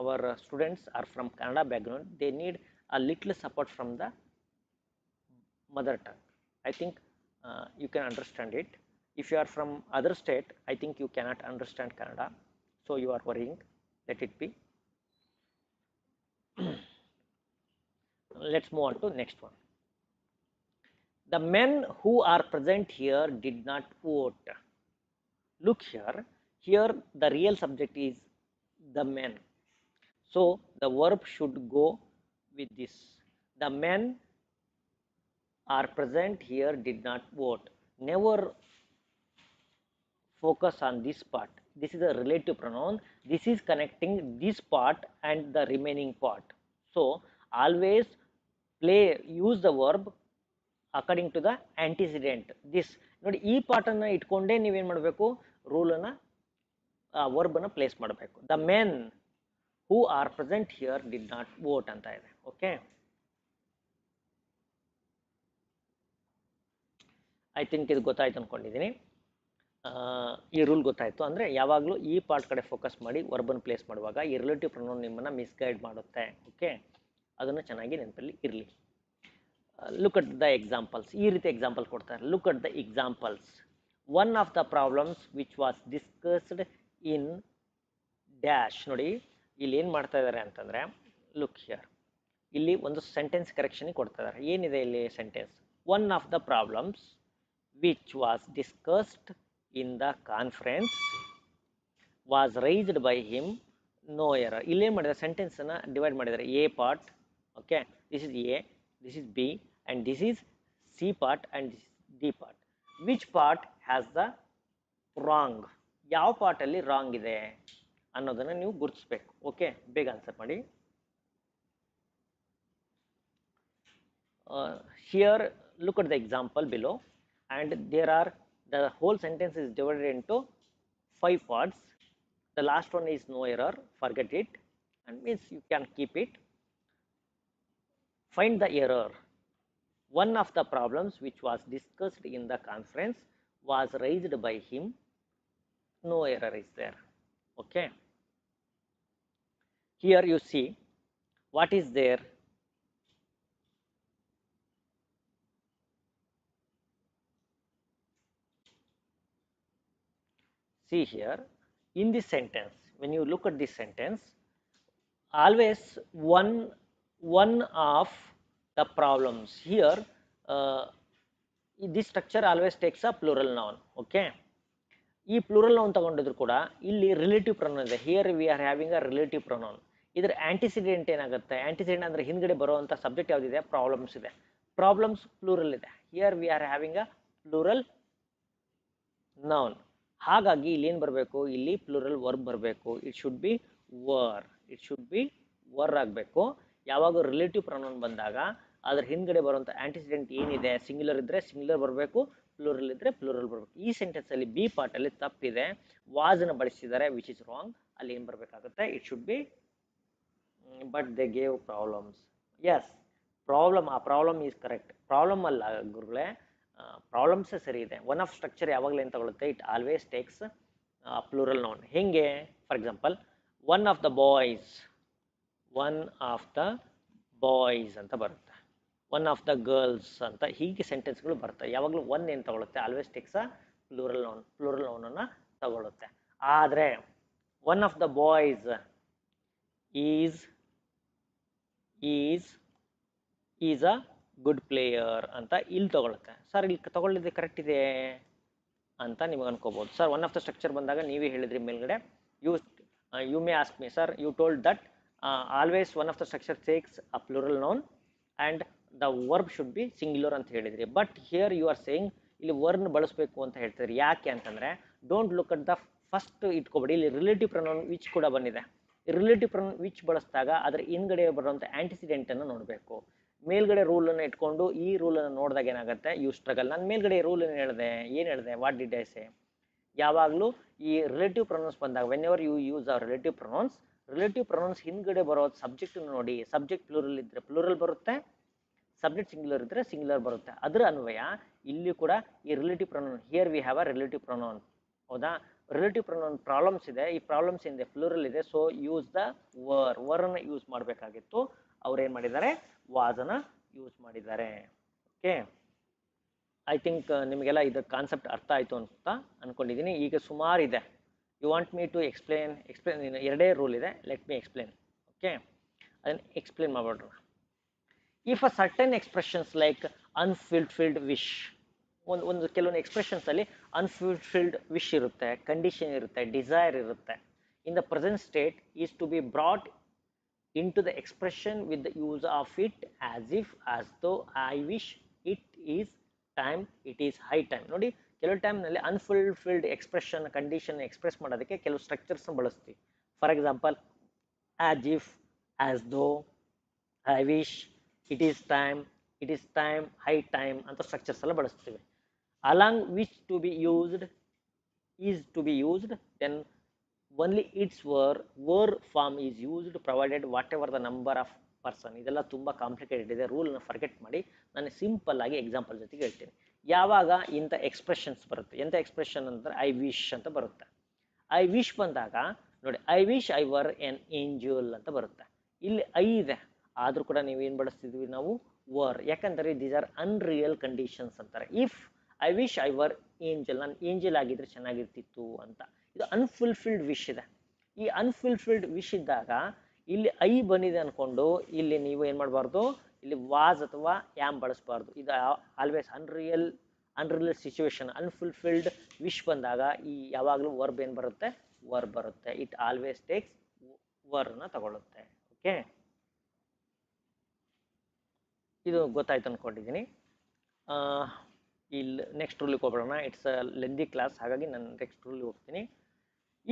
our students are from Kannada background. They need a little support from the mother tongue. I think you can understand it. If you are from other state, I think you cannot understand Kannada, so you are worrying. Let it be. Let's move on to next one. The men who are present here did not vote. Look here. Here the real subject is the men. So the verb should go with this. The men are present here did not vote. Never focus on this part. This is a relative pronoun. This is connecting this part and the remaining part. So always use the verb according to the antecedent. This ನೋಡಿ, ಈ ಪಾರ್ಟನ್ನು ಇಟ್ಕೊಂಡೇ ನೀವೇನು ಮಾಡಬೇಕು, ರೂಲನ್ನು ವರ್ಬನ್ನು place ಮಾಡಬೇಕು. The men who are present here did not vote ಅಂತ ಇದೆ. Okay, I think ಇದು ಗೊತ್ತಾಯ್ತು ಅಂದ್ಕೊಂಡಿದ್ದೀನಿ. ಈ ರೂಲ್ ಗೊತ್ತಾಯಿತು ಅಂದರೆ ಯಾವಾಗಲೂ ಈ ಪಾರ್ಟ್ ಕಡೆ ಫೋಕಸ್ ಮಾಡಿ ವರ್ಬನ್ನು ಪ್ಲೇಸ್ ಮಾಡುವಾಗ ಈ ರಿಲೇಟಿವ್ ಪ್ರೊನೌನ್ ನಿಮ್ಮನ್ನು ಮಿಸ್ಗೈಡ್ ಮಾಡುತ್ತೆ. ಓಕೆ, ಅದನ್ನು ಚೆನ್ನಾಗಿ ನೆನಪಲ್ಲಿ ಇರಲಿ. Look at the examples. ಈ ರೀತಿ ಎಕ್ಸಾಂಪಲ್ ಕೊಡ್ತಾರೆ. Look at the examples. One of the problems which was discussed in dash ನೋಡಿ ಇಲ್ಲಿ ಏನು ಮಾಡ್ತಾ ಇದ್ದಾರೆ ಅಂತಂದರೆ, ಲುಕ್ ಹಿಯರ್, ಇಲ್ಲಿ ಒಂದು ಸೆಂಟೆನ್ಸ್ ಕರೆಕ್ಷನ್ ಕೊಡ್ತಾ ಇದ್ದಾರೆ. ಏನಿದೆ ಇಲ್ಲಿ sentence? One of the problems which was discussed in the conference was raised by him, no error. ಇಲ್ಲೇನು ಮಾಡಿದ್ದಾರೆ, ಸೆಂಟೆನ್ಸನ್ನು ಡಿವೈಡ್ ಮಾಡಿದ್ದಾರೆ. A part, okay, this is A, this is B, and this is C part, and this D part. Which part has the wrong? ಯಾವ ಪಾರ್ಟಲ್ಲಿ wrong ಇದೆ ಅನ್ನೋದನ್ನು ನೀವು ಗುರುತಿಸ್ಬೇಕು. ಓಕೆ, ಬೇಗ ಆನ್ಸರ್ ಮಾಡಿ. Here look at the example below, and there are, the whole sentence is divided into 5 parts. The last one is no error, forget it, and means you can keep it. Find the error. One of the problems which was discussed in the conference was raised by him, no error is there. Okay, here you see what is there. See here, in this sentence, when you look at this sentence, always one of the problems here, this structure always takes a plural noun. Okay, ಈ plural noun ತಗೊಂಡಿದ್ರು ಕೂಡ ಇಲ್ಲಿ relative pronoun ಇದೆ. Here we are having a relative pronoun. ಇದರ ಆಂಟಿಸಿಡೆಂಟ್ ಏನಾಗುತ್ತೆ? ಆಂಟಿಸಿಡೆಂಟ್ ಅಂದರೆ ಹಿಂದ್ಗಡೆ ಬರುವಂಥ subject ಯಾವುದಿದೆ? ಪ್ರಾಬ್ಲಮ್ಸ್ ಇದೆ. ಪ್ರಾಬ್ಲಮ್ಸ್ ಪ್ಲೂರಲ್ ಇದೆ. Here we are having a plural noun. ಹಾಗಾಗಿ ಇಲ್ಲಿ ಏನು ಬರಬೇಕು? ಇಲ್ಲಿ ಪ್ಲೂರಲ್ ವರ್ಬ್ ಬರಬೇಕು. It should B var, it should B var ಆಗಬೇಕು. ಯಾವಾಗ ರಿಲೇಟಿವ್ ಪ್ರೊನೌನ್ ಬಂದಾಗ ಅದ್ರ ಹಿಂದ್ಗಡೆ ಬರುವಂಥ ಆಂಟಿಸಿಡೆಂಟ್ ಏನಿದೆ, ಸಿಂಗ್ಯುಲರ್ ಇದ್ದರೆ ಸಿಂಗ್ಯುಲರ್ ಬರಬೇಕು, ಪ್ಲೂರಲ್ ಇದ್ದರೆ ಪ್ಲೂರಲ್ ಬರಬೇಕು. ಈ ಸೆಂಟೆನ್ಸಲ್ಲಿ ಬಿ ಪಾರ್ಟಲ್ಲಿ ತಪ್ಪಿದೆ, ವಾಸ್ನ ಬಳಸಿದ್ದಾರೆ, ವಿಚ್ ಇಸ್ ರಾಂಗ್. ಅಲ್ಲಿ ಏನು ಬರಬೇಕಾಗುತ್ತೆ? It should be but they gave problems. S, problem, ಆ ಪ್ರಾಬ್ಲಮ್ ಈಸ್ ಕರೆಕ್ಟ್. ಪ್ರಾಬ್ಲಮ್ ಅಲ್ಲ ಗುರುಗಳೇ, ಪ್ರಾಬ್ಲಮ್ಸೇ ಸರಿ ಇದೆ. ಒನ್ ಆಫ್ ಸ್ಟ್ರಕ್ಚರ್ ಯಾವಾಗಲೂ ಏನು ತಗೊಳುತ್ತೆ? It always takes plural noun. ಹೆಂಗೆ? For example, one of the boys, one of the boys ಅಂತ ಬರುತ್ತೆ, ಒನ್ ಆಫ್ ದ ಗರ್ಲ್ಸ್ ಅಂತ, ಹೀಗೆ ಸೆಂಟೆನ್ಸ್ಗಳು ಬರ್ತವೆ. ಯಾವಾಗಲೂ ಒನ್ ಏನು ತಗೊಳುತ್ತೆ? Always takes a plural noun, plural ನೌನನ್ನು ತಗೊಳುತ್ತೆ. ಆದರೆ one of the boys is a good player ಅಂತ ಇಲ್ಲಿ ತಗೊಳುತ್ತೆ. ಸರ್ ಇಲ್ಲಿ ತಗೊಳ್ಳಿದ್ರೆ ಕರೆಕ್ಟ್ ಇದೆ ಅಂತ ನಿಮಗೆ ಅನ್ಕೋಬಹುದು. Sir one of the structure ಬಂದಾಗ ನೀವೇ ಹೇಳಿದ್ರಿ ಮೇಲ್ಗಡೆ, you may ask me sir, you told that always one of the structure takes a plural noun and the verb should be singular ಅಂತ ಹೇಳಿದ್ರಿ. But here you are saying ಇಲ್ಲಿ ವರ್ನ್ ಬಳಸಬೇಕು ಅಂತ ಹೇಳ್ತಿದ್ರಿ. ಯಾಕೆ ಅಂತಂದರೆ, don't look at the first ಇಟ್ಕೊಬೇಡಿ, ಇಲ್ಲಿ ರಿಲೇಟಿವ್ ಪ್ರೊನೌನ್ ವಿಚ್ ಕೂಡ ಬಂದಿದೆ. ರಿಲೇಟಿವ್ ಪ್ರೊನೌನ್ ವಿಚ್ ಬಳಸಿದಾಗ ಅದರ ಹಿಂದ್ಗಡೆ ಬರುವಂಥ ಆಂಟಿಸಿಡೆಂಟನ್ನು ನೋಡಬೇಕು. ಮೇಲ್ಗಡೆ ರೂಲನ್ನು ಇಟ್ಕೊಂಡು ಈ ರೂಲನ್ನು ನೋಡಿದಾಗ ಏನಾಗುತ್ತೆ? You struggle. ನಾನು ಮೇಲ್ಗಡೆ ರೂಲನ್ನು ಏನು ಹೇಳಿದೆ? What did I say? ಯಾವಾಗಲೂ ಈ ರಿಲೇಟಿವ್ ಪ್ರೊನೌನ್ಸ್ ಬಂದಾಗ, whenever you use our relative pronouns ಹಿಂದ್ಗಡೆ ಬರೋ ಸಬ್ಜೆಕ್ಟ್ ನೋಡಿ. ಸಬ್ಜೆಕ್ಟ್ ಪ್ಲೂರಲ್ ಇದ್ದರೆ ಪ್ಲೂರಲ್ ಬರುತ್ತೆ, ಸಬ್ಜೆಕ್ಟ್ ಸಿಂಗ್ಯುಲರ್ ಇದ್ದರೆ ಸಿಂಗ್ಯುಲರ್ ಬರುತ್ತೆ. ಅದರ ಅನ್ವಯ ಇಲ್ಲಿ ಕೂಡ ಈ relative pronoun, here we have a relative pronoun. ಹೌದಾ? ರಿಲೇಟಿವ್ ಪ್ರೊನೌನ್ ಪ್ರಾಬ್ಲಮ್ಸ್ ಇದೆ, ಈ ಪ್ರಾಬ್ಲಮ್ಸ್ ಇಂದ ಪ್ಲೂರಲ್ ಇದೆ, ಸೊ ಯೂಸ್ ದ ವರ್ನ ಯೂಸ್ ಮಾಡಬೇಕಾಗಿತ್ತು. ಅವ್ರು ಏನು ಮಾಡಿದ್ದಾರೆ? ವಾಸನ ಯೂಸ್ ಮಾಡಿದ್ದಾರೆ. ಓಕೆ, ಐ ಥಿಂಕ್ ನಿಮಗೆಲ್ಲ ಇದರ ಕಾನ್ಸೆಪ್ಟ್ ಅರ್ಥ ಆಯಿತು ಅಂತ ಅಂದ್ಕೊಂಡಿದ್ದೀನಿ. ಈಗ ಸುಮಾರು ಇದೆ. You want me to explain? ಎರಡೇ ರೂಲ್ ಇದೆ, ಲೆಟ್ ಮೀ ಎಕ್ಸ್ಪ್ಲೇನ್. ಓಕೆ, ಅದನ್ನು ಎಕ್ಸ್ಪ್ಲೇನ್ ಮಾಡ್ಬಿಡ್ರಿ. If a certain expressions like unfulfilled wish, ಒಂದು ಕೆಲವೊಂದು ಎಕ್ಸ್ಪ್ರೆಷನ್ಸಲ್ಲಿ ಅನ್ಫುಲ್ಫಿಲ್ಡ್ ವಿಶ್ ಇರುತ್ತೆ, ಕಂಡೀಷನ್ ಇರುತ್ತೆ, ಡಿಸೈರ್ ಇರುತ್ತೆ. In the present state is to be brought in to the expression with the use of it as though I wish, it is time, it is high time. ನೋಡಿ, ಕೆಲವು ಟೈಮ್ನಲ್ಲಿ unfulfilled expression, condition express ಮಾಡೋದಕ್ಕೆ ಕೆಲವು ಸ್ಟ್ರಕ್ಚರ್ಸ್ನ ಬಳಸ್ತೀವಿ. For example, as if, as though, I wish, it is time, high time ಅಂತ ಸ್ಟ್ರಕ್ಚರ್ಸ್ ಎಲ್ಲ ಬಳಸ್ತೀವಿ. Along which to be used then only its were form is used provided whatever the number of person. ಇದೆಲ್ಲ ತುಂಬ complicated ಇದೆ, ರೂಲ್ನ forget ಮಾಡಿ ನಾನು simple ಆಗಿ ಎಕ್ಸಾಂಪಲ್ ಜೊತೆಗೆ ಹೇಳ್ತೀನಿ. ಯಾವಾಗ ಇಂಥ ಎಕ್ಸ್ಪ್ರೆಷನ್ಸ್ ಬರುತ್ತೆ, ಎಂಥ ಎಕ್ಸ್ಪ್ರೆಷನ್ ಅಂದರೆ ಐ ವಿಶ್ ಅಂತ ಬರುತ್ತೆ. ಐ ವಿಶ್ ಬಂದಾಗ ನೋಡಿ, I wish I var N angel ಅಂತ ಬರುತ್ತೆ. ಇಲ್ಲಿ ಐ ಇದೆ, ಆದರೂ ಕೂಡ ನೀವೇನು ಬಳಸ್ತಿದ್ವಿ ನಾವು? ವರ್. ಯಾಕಂದರೆ ದೀಸ್ ಆರ್ ಅನ್ರಿಯಲ್ ಕಂಡೀಷನ್ಸ್ ಅಂತಾರೆ. If I wish I var angel, ನಾನು ಏಂಜಲ್ ಆಗಿದ್ರೆ ಚೆನ್ನಾಗಿರ್ತಿತ್ತು ಅಂತ. ಇದು ಅನ್ಫುಲ್ಫಿಲ್ಡ್ ವಿಶ್ ಇದೆ. ಈ ಅನ್ಫುಲ್ಫಿಲ್ಡ್ ವಿಶ್ ಇದ್ದಾಗ ಇಲ್ಲಿ ಐ ಬಂದಿದೆ ಅನ್ಕೊಂಡು ಇಲ್ಲಿ ನೀವು ಏನು ಮಾಡಬಾರ್ದು, ಇಲ್ಲಿ ವಾಸ್ ಅಥವಾ ಆ್ಯಮ್ ಬಳಸಬಾರ್ದು. ಇದು always unreal situation, unfulfilled wish ಬಂದಾಗ ಈ ಯಾವಾಗಲೂ ವರ್ಬ್ ಏನು ಬರುತ್ತೆ, ವರ್ಬ್ ಬರುತ್ತೆ. ಇಟ್ ಆಲ್ವೇಸ್ ಟೇಕ್ಸ್ ವರ್ನ ತಗೊಳ್ಳುತ್ತೆ. ಓಕೆ, ಇದು ಗೊತ್ತಾಯ್ತು ಅನ್ಕೊಂಡಿದ್ದೀನಿ. ಇಲ್ಲಿ ನೆಕ್ಸ್ಟ್ ರೂಲಿಗೆ ಹೋಗೋಣ. ಇಟ್ಸ್ ಅ ಲೆಂದಿ ಕ್ಲಾಸ್, ಹಾಗಾಗಿ ನಾನು ನೆಕ್ಸ್ಟ್ ರೂಲಿಗೆ ಹೋಗ್ತೀನಿ.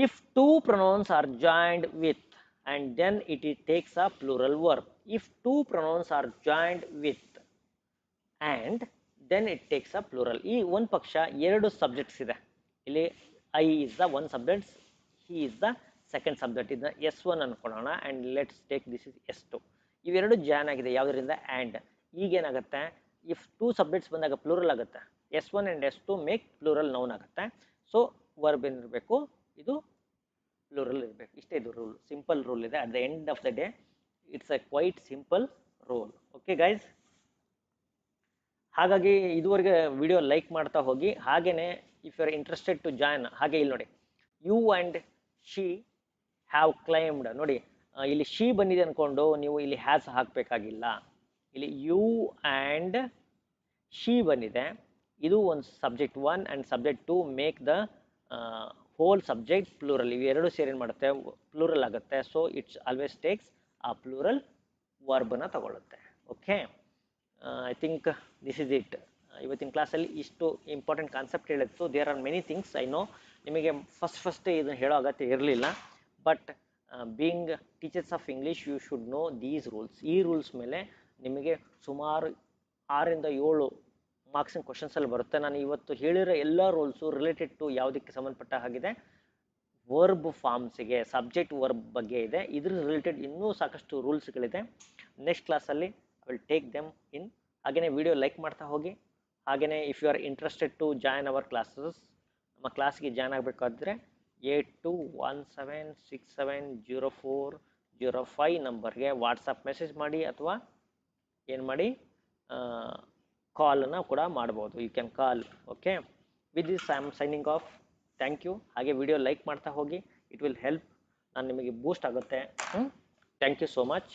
If two pronouns are joined with and then it takes a plural verb. If two pronouns are joined with and then it takes a plural. ಈ ಒಂದು ಪಕ್ಷ ಎರಡು subjects ಇದೆ. ಇಲ್ಲಿ I is the one subject, he is the second subject. ಇದನ್ನ S1 ಅನ್ಕೊಳ್ಳೋಣ and let's take this is S2. ಇವೆರಡು join ಆಗಿದೆ ಯಾವುದರಿಂದ, ಆ್ಯಂಡ್. ಈಗೇನಾಗುತ್ತೆ, ಇಫ್ ಟೂ ಸಬ್ಜೆಕ್ಟ್ಸ್ ಬಂದಾಗ ಪ್ಲೂರಲ್ ಆಗುತ್ತೆ. S1 and S2 make plural noun ಆಗುತ್ತೆ. ಸೊ ವರ್ಬ್ ಏನಿರಬೇಕು, ಇದು ಪ್ಲೂರಲ್ ಇರಬೇಕು. ಇಷ್ಟೇ ಇದು ರೂಲ್, ಸಿಂಪಲ್ ರೂಲ್ ಇದೆ. At the end of the day it's a quite simple rule. Okay guys, ಹಾಗಾಗಿ ಇದುವರೆಗೆ ವಿಡಿಯೋ ಲೈಕ್ ಮಾಡ್ತಾ ಹೋಗಿ. ಹಾಗೇನೆ if you are interested to join, ಹಾಗೆ ಇಲ್ಲಿ ನೋಡಿ, you and she have claimed. ನೋಡಿ ಇಲ್ಲಿ ಶಿ ಬಂದಿದೆ ಅನ್ಕೊಂಡು ನೀವು ಇಲ್ಲಿ ಹ್ಯಾಸ್ ಹಾಕಬೇಕಾಗಿಲ್ಲ. ಇಲ್ಲಿ ಯು ಆ್ಯಂಡ್ ಶಿ ಬಂದಿದೆ, ಇದು ಒಂದು subject 1 and subject 2 make the whole subject plural. ಇವೆರಡು ಸೇರಿ ಏನು ಮಾಡುತ್ತೆ, ಪ್ಲೂರಲ್ ಆಗುತ್ತೆ. So it's always takes a plural ವರ್ಬನ್ನ ತಗೊಳ್ಳುತ್ತೆ. Okay, I think this is it. ಇವತ್ತಿನ ಕ್ಲಾಸಲ್ಲಿ ಇಷ್ಟು ಇಂಪಾರ್ಟೆಂಟ್ ಕಾನ್ಸೆಪ್ಟ್ ಹೇಳಿತ್ತು. There are many things. I know ನಿಮಗೆ ಫಸ್ಟ್ ಇದನ್ನು ಹೇಳೋ ಅಗತ್ಯ ಇರಲಿಲ್ಲ, but being teachers of English you should know these rules. ಈ ರೂಲ್ಸ್ ಮೇಲೆ ನಿಮಗೆ ಸುಮಾರು 6 ಇಂದ 7 ಮಾರ್ಕ್ಸಿನ ಕ್ವಶನ್ಸಲ್ಲಿ ಬರುತ್ತೆ. ನಾನು ಇವತ್ತು ಹೇಳಿರೋ ಎಲ್ಲ ರೂಲ್ಸು ರಿಲೇಟೆಡ್ ಟು ಯಾವುದಕ್ಕೆ ಸಂಬಂಧಪಟ್ಟ ಹಾಗಿದೆ, ವರ್ಬ್ ಫಾರ್ಮ್ಸಿಗೆ, ಸಬ್ಜೆಕ್ಟ್ ವರ್ಬ್ ಬಗ್ಗೆ ಇದೆ. ಇದ್ರ ರಿಲೇಟೆಡ್ ಇನ್ನೂ ಸಾಕಷ್ಟು ರೂಲ್ಸ್ಗಳಿದೆ. ನೆಕ್ಸ್ಟ್ ಕ್ಲಾಸಲ್ಲಿ I will take them in. ಹಾಗೆಯೇ ವಿಡಿಯೋ ಲೈಕ್ ಮಾಡ್ತಾ ಹೋಗಿ. ಹಾಗೆಯೇ if you are interested to join our classes, ನಮ್ಮ ಕ್ಲಾಸ್ಗೆ ಜಾಯ್ನ್ ಆಗಬೇಕಾದ್ರೆ 8217670405 ನಂಬರ್ಗೆ ವಾಟ್ಸಪ್ ಮೆಸೇಜ್ ಮಾಡಿ ಅಥವಾ ಏನು ಮಾಡಿ ಕಾಲನ್ನು ಕೂಡ ಮಾಡ್ಬೋದು. You can call. Okay, with this I am signing off. Thank you. ಹಾಗೆ ವಿಡಿಯೋ ಲೈಕ್ ಮಾಡ್ತಾ ಹೋಗಿ, ಇಟ್ ವಿಲ್ ಹೆಲ್ಪ್, ನಾನು ನಿಮಗೆ ಬೂಸ್ಟ್ ಆಗುತ್ತೆ. Thank you so much.